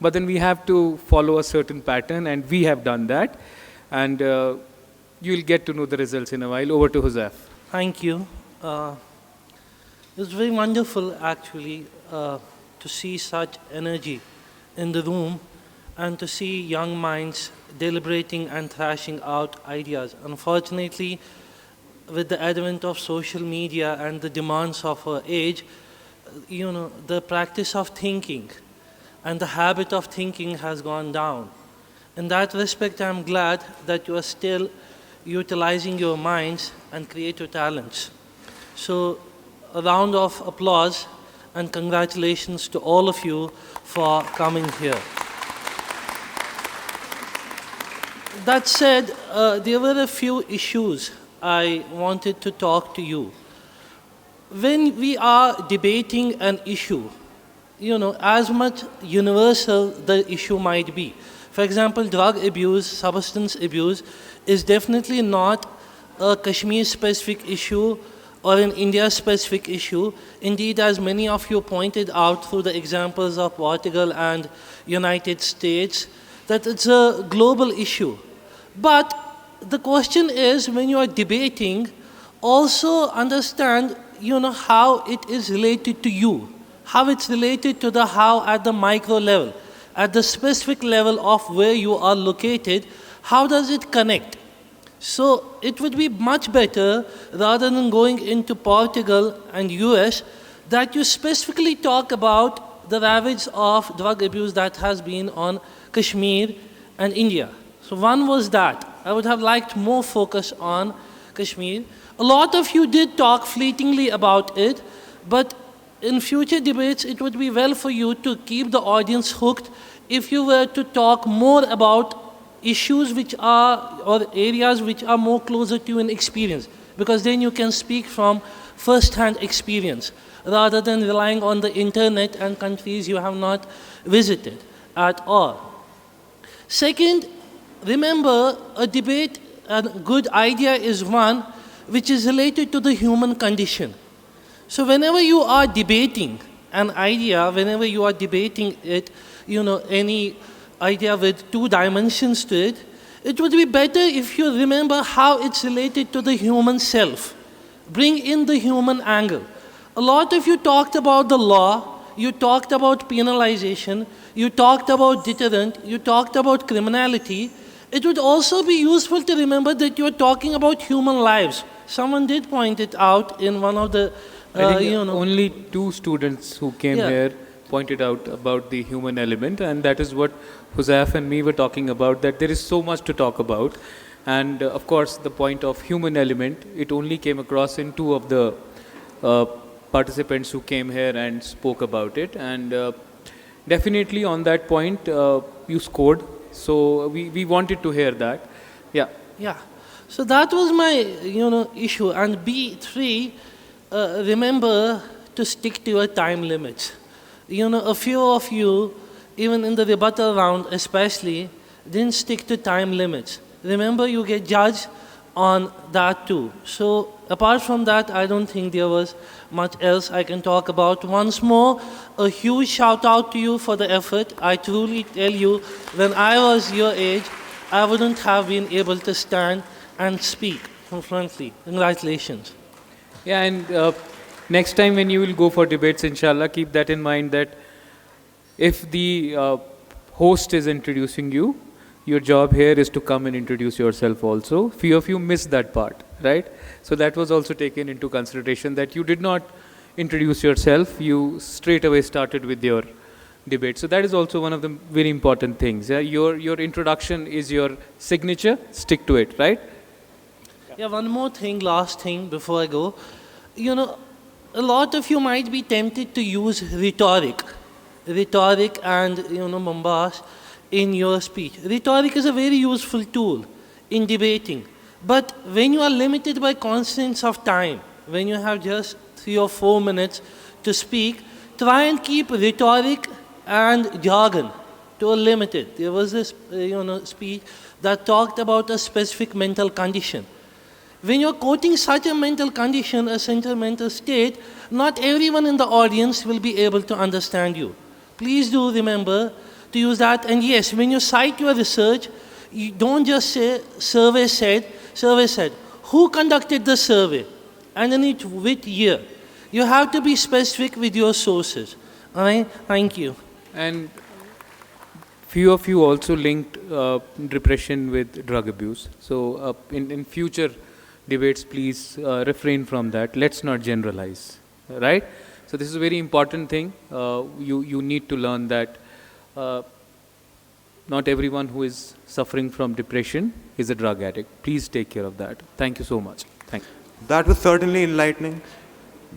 But then we have to follow a certain pattern, and we have done that. And you'll get to know the results in a while. Over to Huzaif. Thank you. It was very wonderful, actually, to see such energy in the room and to see young minds deliberating and thrashing out ideas. Unfortunately, with the advent of social media and the demands of our age, the practice of thinking and the habit of thinking has gone down. In that respect, I'm glad that you are still utilizing your minds and creative talents. So, a round of applause and congratulations to all of you for coming here. That said, there were a few issues I wanted to talk to you. When we are debating an issue, as much universal the issue might be. For example, drug abuse, substance abuse is definitely not a Kashmir-specific issue or an India-specific issue. Indeed, as many of you pointed out through the examples of Portugal and United States, that it's a global issue. But the question is, when you are debating, also understand, how it is related to you, how it's related to the how at the micro level, at the specific level of where you are located, how does it connect? So it would be much better, rather than going into Portugal and US, that you specifically talk about the ravage of drug abuse that has been on Kashmir and India. So one was that. I would have liked more focus on Kashmir. A lot of you did talk fleetingly about it, but in future debates, it would be well for you to keep the audience hooked if you were to talk more about issues which are, or areas which are more closer to you in experience, because then you can speak from first-hand experience, rather than relying on the internet and countries you have not visited at all. Second, remember, a debate, a good idea is one which is related to the human condition. So whenever you are debating an idea, whenever you are debating it, any idea with two dimensions to it, it would be better if you remember how it's related to the human self. Bring in the human angle. A lot of you talked about the law, you talked about penalization, you talked about deterrent, you talked about criminality. It would also be useful to remember that you're talking about human lives. Someone did point it out in one of the, I think only 2 students who came here pointed out about the human element, and that is what Huzaif and me were talking about, that there is so much to talk about. And of course, the point of human element, it only came across in 2 of the participants who came here and spoke about it. And definitely on that point, you scored. So we wanted to hear that. Yeah. So that was my, issue. And B3, remember to stick to your time limits. A few of you, even in the rebuttal round especially, didn't stick to time limits. Remember, you get judged on that too. So apart from that, I don't think there was much else I can talk about. Once more, a huge shout out to you for the effort. I truly tell you, when I was your age, I wouldn't have been able to stand and speak fluently. Congratulations. Yeah, and next time when you will go for debates, inshallah, keep that in mind, that if the host is introducing you, your job here is to come and introduce yourself also. Few of you missed that part, right? So that was also taken into consideration, that you did not introduce yourself, you straight away started with your debate. So that is also one of the very important things. Yeah? Your introduction is your signature, stick to it, right? Yeah, one more thing, last thing before I go. A lot of you might be tempted to use rhetoric and, bombast in your speech. Rhetoric is a very useful tool in debating. But when you are limited by constraints of time, when you have just 3 or 4 minutes to speak, try and keep rhetoric and jargon to a limited. There was this, speech that talked about a specific mental condition. When you're quoting such a mental condition, a central mental state, not everyone in the audience will be able to understand you. Please do remember to use that. And yes, when you cite your research, you don't just say, survey said. Who conducted the survey? And in which year? You have to be specific with your sources. All right? Thank you. And few of you also linked repression with drug abuse. So in future debates, please refrain from that. Let's not generalize, right? So this is a very important thing. You need to learn that not everyone who is suffering from depression is a drug addict. Please take care of that. Thank you so much. Thank you. That was certainly enlightening.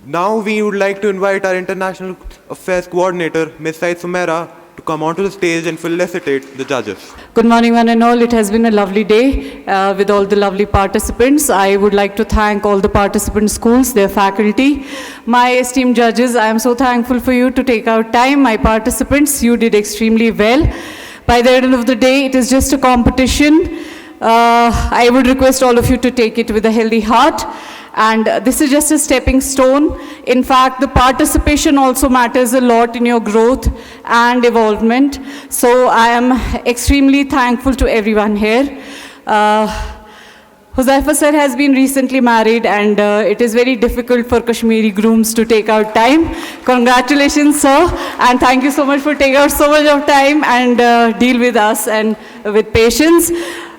Now we would like to invite our International Affairs Coordinator, Ms. Said Sumera, to come onto the stage and felicitate the judges. Good morning, one and all. It has been a lovely day with all the lovely participants. I would like to thank all the participant schools, their faculty, my esteemed judges. I am so thankful for you to take out time. My participants, you did extremely well. By the end of the day, it is just a competition. I would request all of you to take it with a healthy heart. And this is just a stepping stone. In fact, the participation also matters a lot in your growth and evolvement. So I am extremely thankful to everyone here. Huzaifa sir has been recently married, and it is very difficult for Kashmiri grooms to take out time. Congratulations, sir, and thank you so much for taking out so much of time and deal with us and with patience.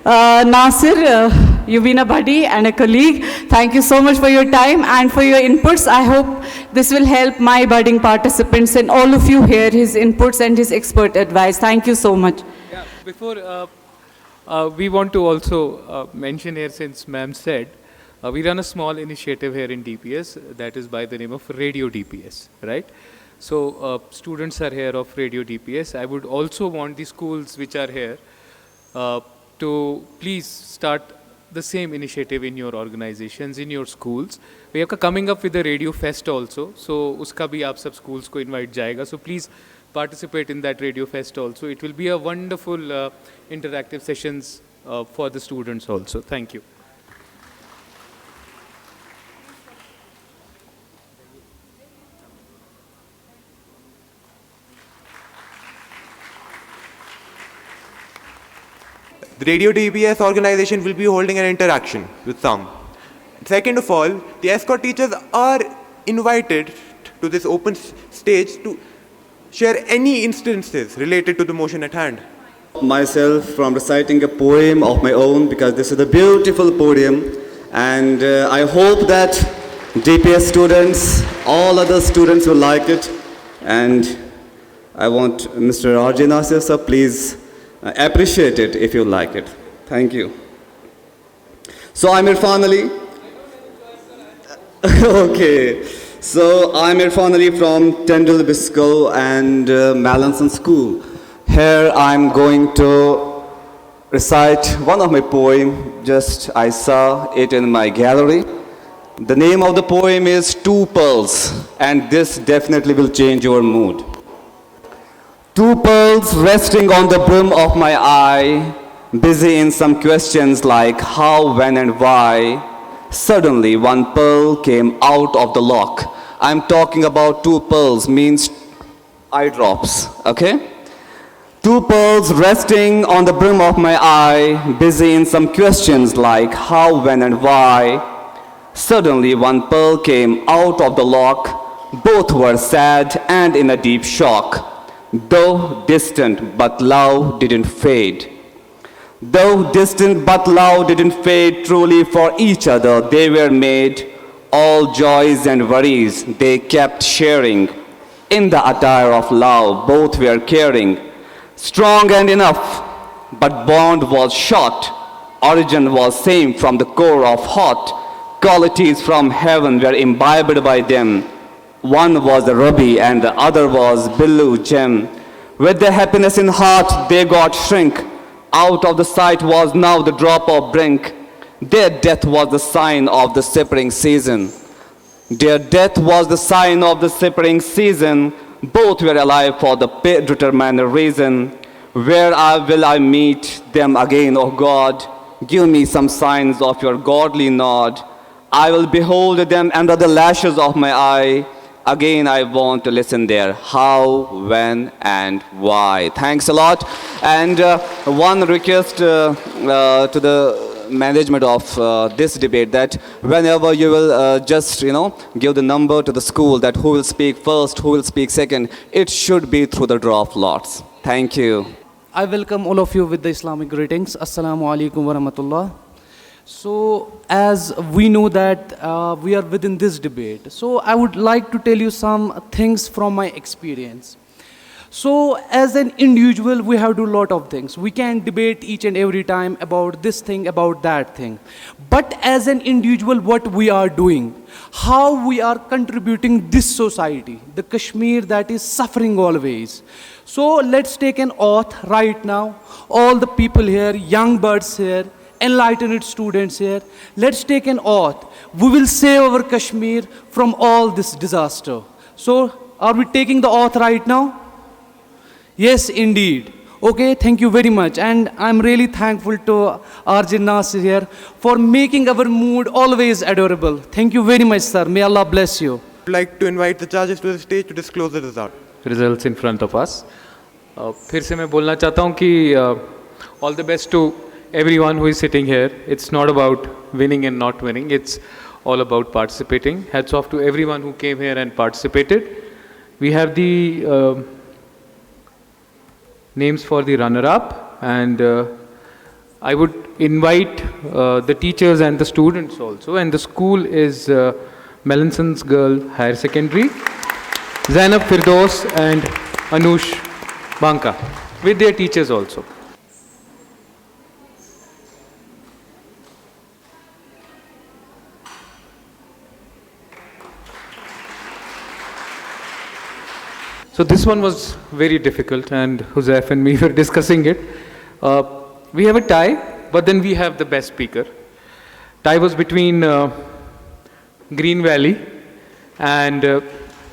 Nasir, you've been a buddy and a colleague. Thank you so much for your time and for your inputs. I hope this will help my budding participants and all of you here, his inputs and his expert advice. Thank you so much. Yeah, before we want to also mention here, since ma'am said, we run a small initiative here in DPS that is by the name of Radio DPS, right? So students are here of Radio DPS. I would also want the schools which are here to please start the same initiative in your organizations, in your schools. We are coming up with a radio fest also, so uska bhi aap sab schools ko invite jayega. So please participate in that radio fest also. It will be a wonderful interactive sessions for the students also. Thank you. The Radio DPS organization will be holding an interaction with some. Second of all, the escort teachers are invited to this open stage to share any instances related to the motion at hand. Myself from reciting a poem of my own, because this is a beautiful podium, and I hope that DPS students, all other students will like it, and I want Mr. R.J. Nasir sir, please appreciate it if you like it. Thank you. So I'm Irfan Ali. Okay. So I'm Irfan Ali from Delhi Bisco and Mallinson School. Here I'm going to recite one of my poems. Just I saw it in my gallery. The name of the poem is Two Pearls, and this definitely will change your mood. Two pearls resting on the brim of my eye, busy in some questions like how, when and why. Suddenly one pearl came out of the lock. I'm talking about two pearls, means eye drops, okay? Two pearls resting on the brim of my eye, busy in some questions like how, when and why. Suddenly one pearl came out of the lock. Both were sad and in a deep shock. Though distant, but love didn't fade. Though distant, but love didn't fade. Truly for each other they were made. All joys and worries they kept sharing. In the attire of love both were caring. Strong and enough, but bond was short. Origin was same from the core of hot. Qualities from heaven were imbibed by them. One was a ruby and the other was billu gem. With their happiness in heart they got shrink. Out of the sight was now the drop of brink. Their death was the sign of the separating season. Their death was the sign of the separating season. Both were alive for the determined reason. Where will I meet them again, O God? Give me some signs of your godly nod. I will behold them under the lashes of my eye. Again, I want to listen there. How, when, and why. Thanks a lot. And one request to the management of this debate, that whenever you will just, give the number to the school that who will speak first, who will speak second, it should be through the draw of lots. Thank you. I welcome all of you with the Islamic greetings. Assalamu alaikum wa rahmatullah. So, as we know that we are within this debate, so I would like to tell you some things from my experience. So as an individual, we have to do a lot of things. We can debate each and every time about this thing, about that thing. But as an individual, what we are doing, how we are contributing this society, the Kashmir that is suffering always. So let's take an oath right now. All the people here, young birds here, enlightened students here, let's take an oath. We will save our Kashmir from all this disaster. So are we taking the oath right now? Yes, indeed. Okay, thank you very much. And I'm really thankful to Arjun Nasir here for making our mood always adorable. Thank you very much, sir. May Allah bless you. I'd like to invite the judges to the stage to disclose the result. Results in front of us. फिर से मैं बोलना चाहता हूँ कि all the best to everyone who is sitting here. It's not about winning and not winning. It's all about participating. Hats off to everyone who came here and participated. We have the names for the runner-up, and I would invite the teachers and the students also. And the school is Melanson's Girl Higher Secondary, Zainab Firdaus and Anush Banka, with their teachers also. So this one was very difficult, and Huzaif and me were discussing it. We have a tie, but then we have the best speaker. Tie was between Green Valley and,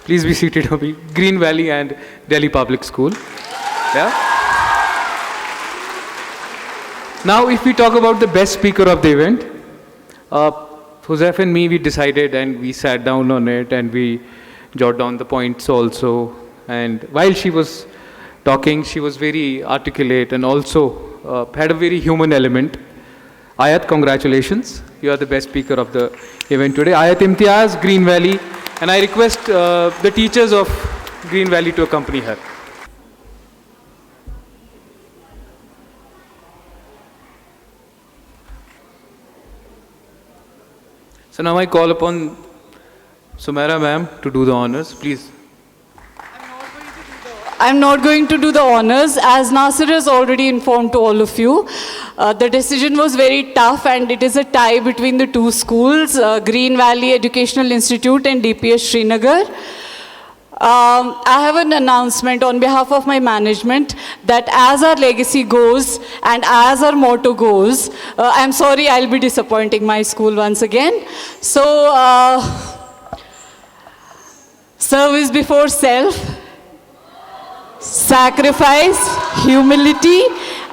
please be seated, Abhi, Green Valley and Delhi Public School. Yeah. Now, if we talk about the best speaker of the event, Huzaif and me, we decided and we sat down on it and we jotted down the points also. And while she was talking, she was very articulate and also had a very human element. Ayat, congratulations. You are the best speaker of the event today. Ayat Imtiaz, Green Valley. And I request the teachers of Green Valley to accompany her. So now I call upon Sumaira ma'am to do the honors, please. I'm not going to do the honors. As Nasir has already informed to all of you, the decision was very tough and it is a tie between the two schools, Green Valley Educational Institute and DPS Srinagar. I have an announcement on behalf of my management that as our legacy goes and as our motto goes, I'm sorry I'll be disappointing my school once again. So, service before self, sacrifice, humility,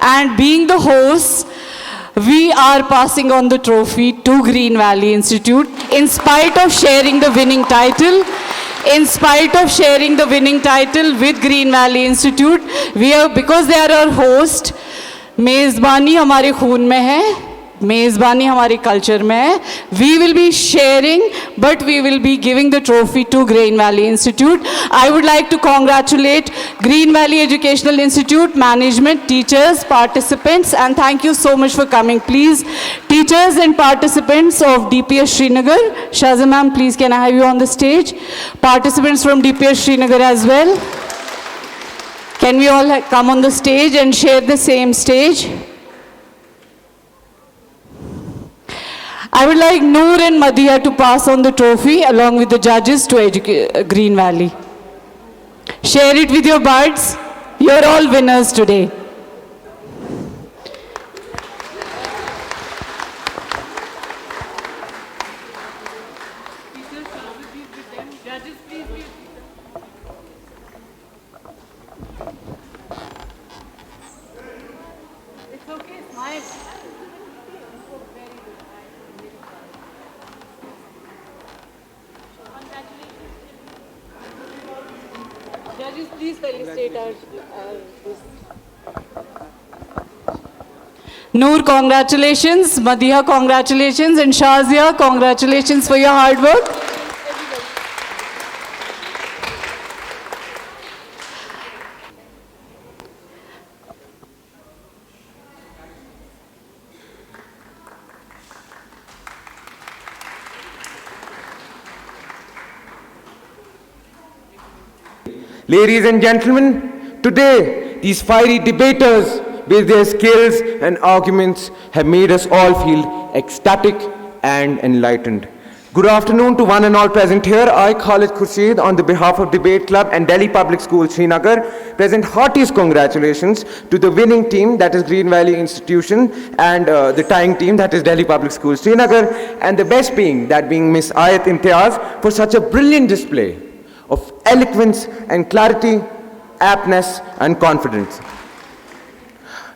and being the host, we are passing on the trophy to Green Valley Institute in spite of sharing the winning title. In spite of sharing the winning title with Green Valley Institute, we are, because they are our host, मेज़बानी हमारे खून में है, मेज़बानी हमारे culture में है. We will be sharing, but we will be giving the trophy to Green Valley Institute. I would like to congratulate Green Valley Educational Institute, management, teachers, participants, and thank you so much for coming. Please, teachers and participants of DPS Srinagar, Shazam ma'am, please can I have you on the stage? Participants from DPS Srinagar as well. Can we all come on the stage and share the same stage? I would like Noor and Madhya to pass on the trophy along with the judges to Green Valley. Share it with your buds. You're all winners today. Judges, please felicitate our Noor, congratulations. Madhya, congratulations. And Shazia, congratulations for your hard work. Ladies and gentlemen, Today, these fiery debaters, with their skills and arguments, have made us all feel ecstatic and enlightened. Good afternoon to one and all present here. I, Khalid Khurshid, on the behalf of Debate Club and Delhi Public School Srinagar, present heartiest congratulations to the winning team, that is Green Valley Institution, and the tying team, that is Delhi Public School Srinagar, and the best being, that being Miss Ayat Imtiaz, for such a brilliant display of eloquence and clarity, aptness and confidence.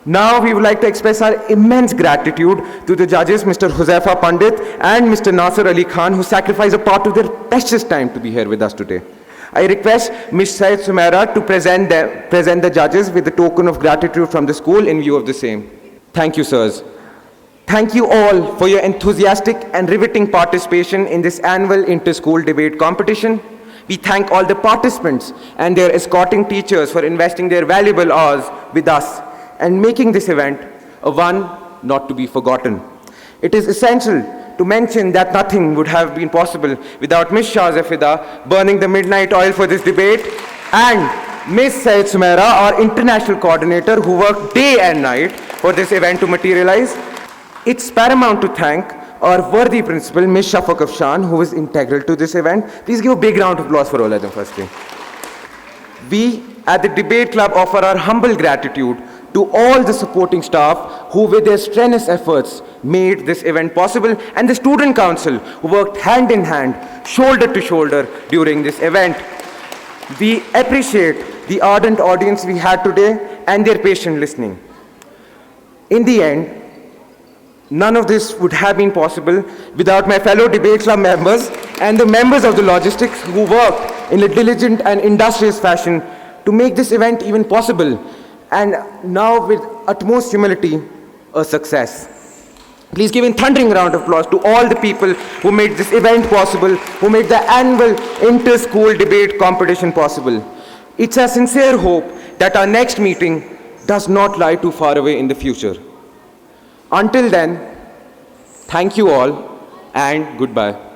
Now we would like to express our immense gratitude to the judges, Mr. Huzaifa Pandit and Mr. Nasir Ali Khan, who sacrificed a part of their precious time to be here with us today. I request Ms. Syed Sumaira to present the judges with the token of gratitude from the school in view of the same. Thank you, sirs. Thank you all for your enthusiastic and riveting participation in this annual inter-school debate competition. We thank all the participants and their escorting teachers for investing their valuable hours with us and making this event a one not to be forgotten. It is essential to mention that nothing would have been possible without Ms. Shah Zafida burning the midnight oil for this debate, and Ms. Syed Sumaira, our international coordinator, who worked day and night for this event to materialize. It's paramount to thank our worthy principal, Ms. Shafaq Afshan, who is integral to this event. Please give a big round of applause for all of them firstly. We at the Debate Club offer our humble gratitude to all the supporting staff who with their strenuous efforts made this event possible, and the Student Council who worked hand in hand, shoulder to shoulder during this event. We appreciate the ardent audience we had today and their patient listening. In the end, none of this would have been possible without my fellow Debate Club members and the members of the logistics who worked in a diligent and industrious fashion to make this event even possible, and now with utmost humility, a success. Please give a thundering round of applause to all the people who made this event possible, who made the annual inter-school debate competition possible. It's a sincere hope that our next meeting does not lie too far away in the future. Until then, thank you all and goodbye.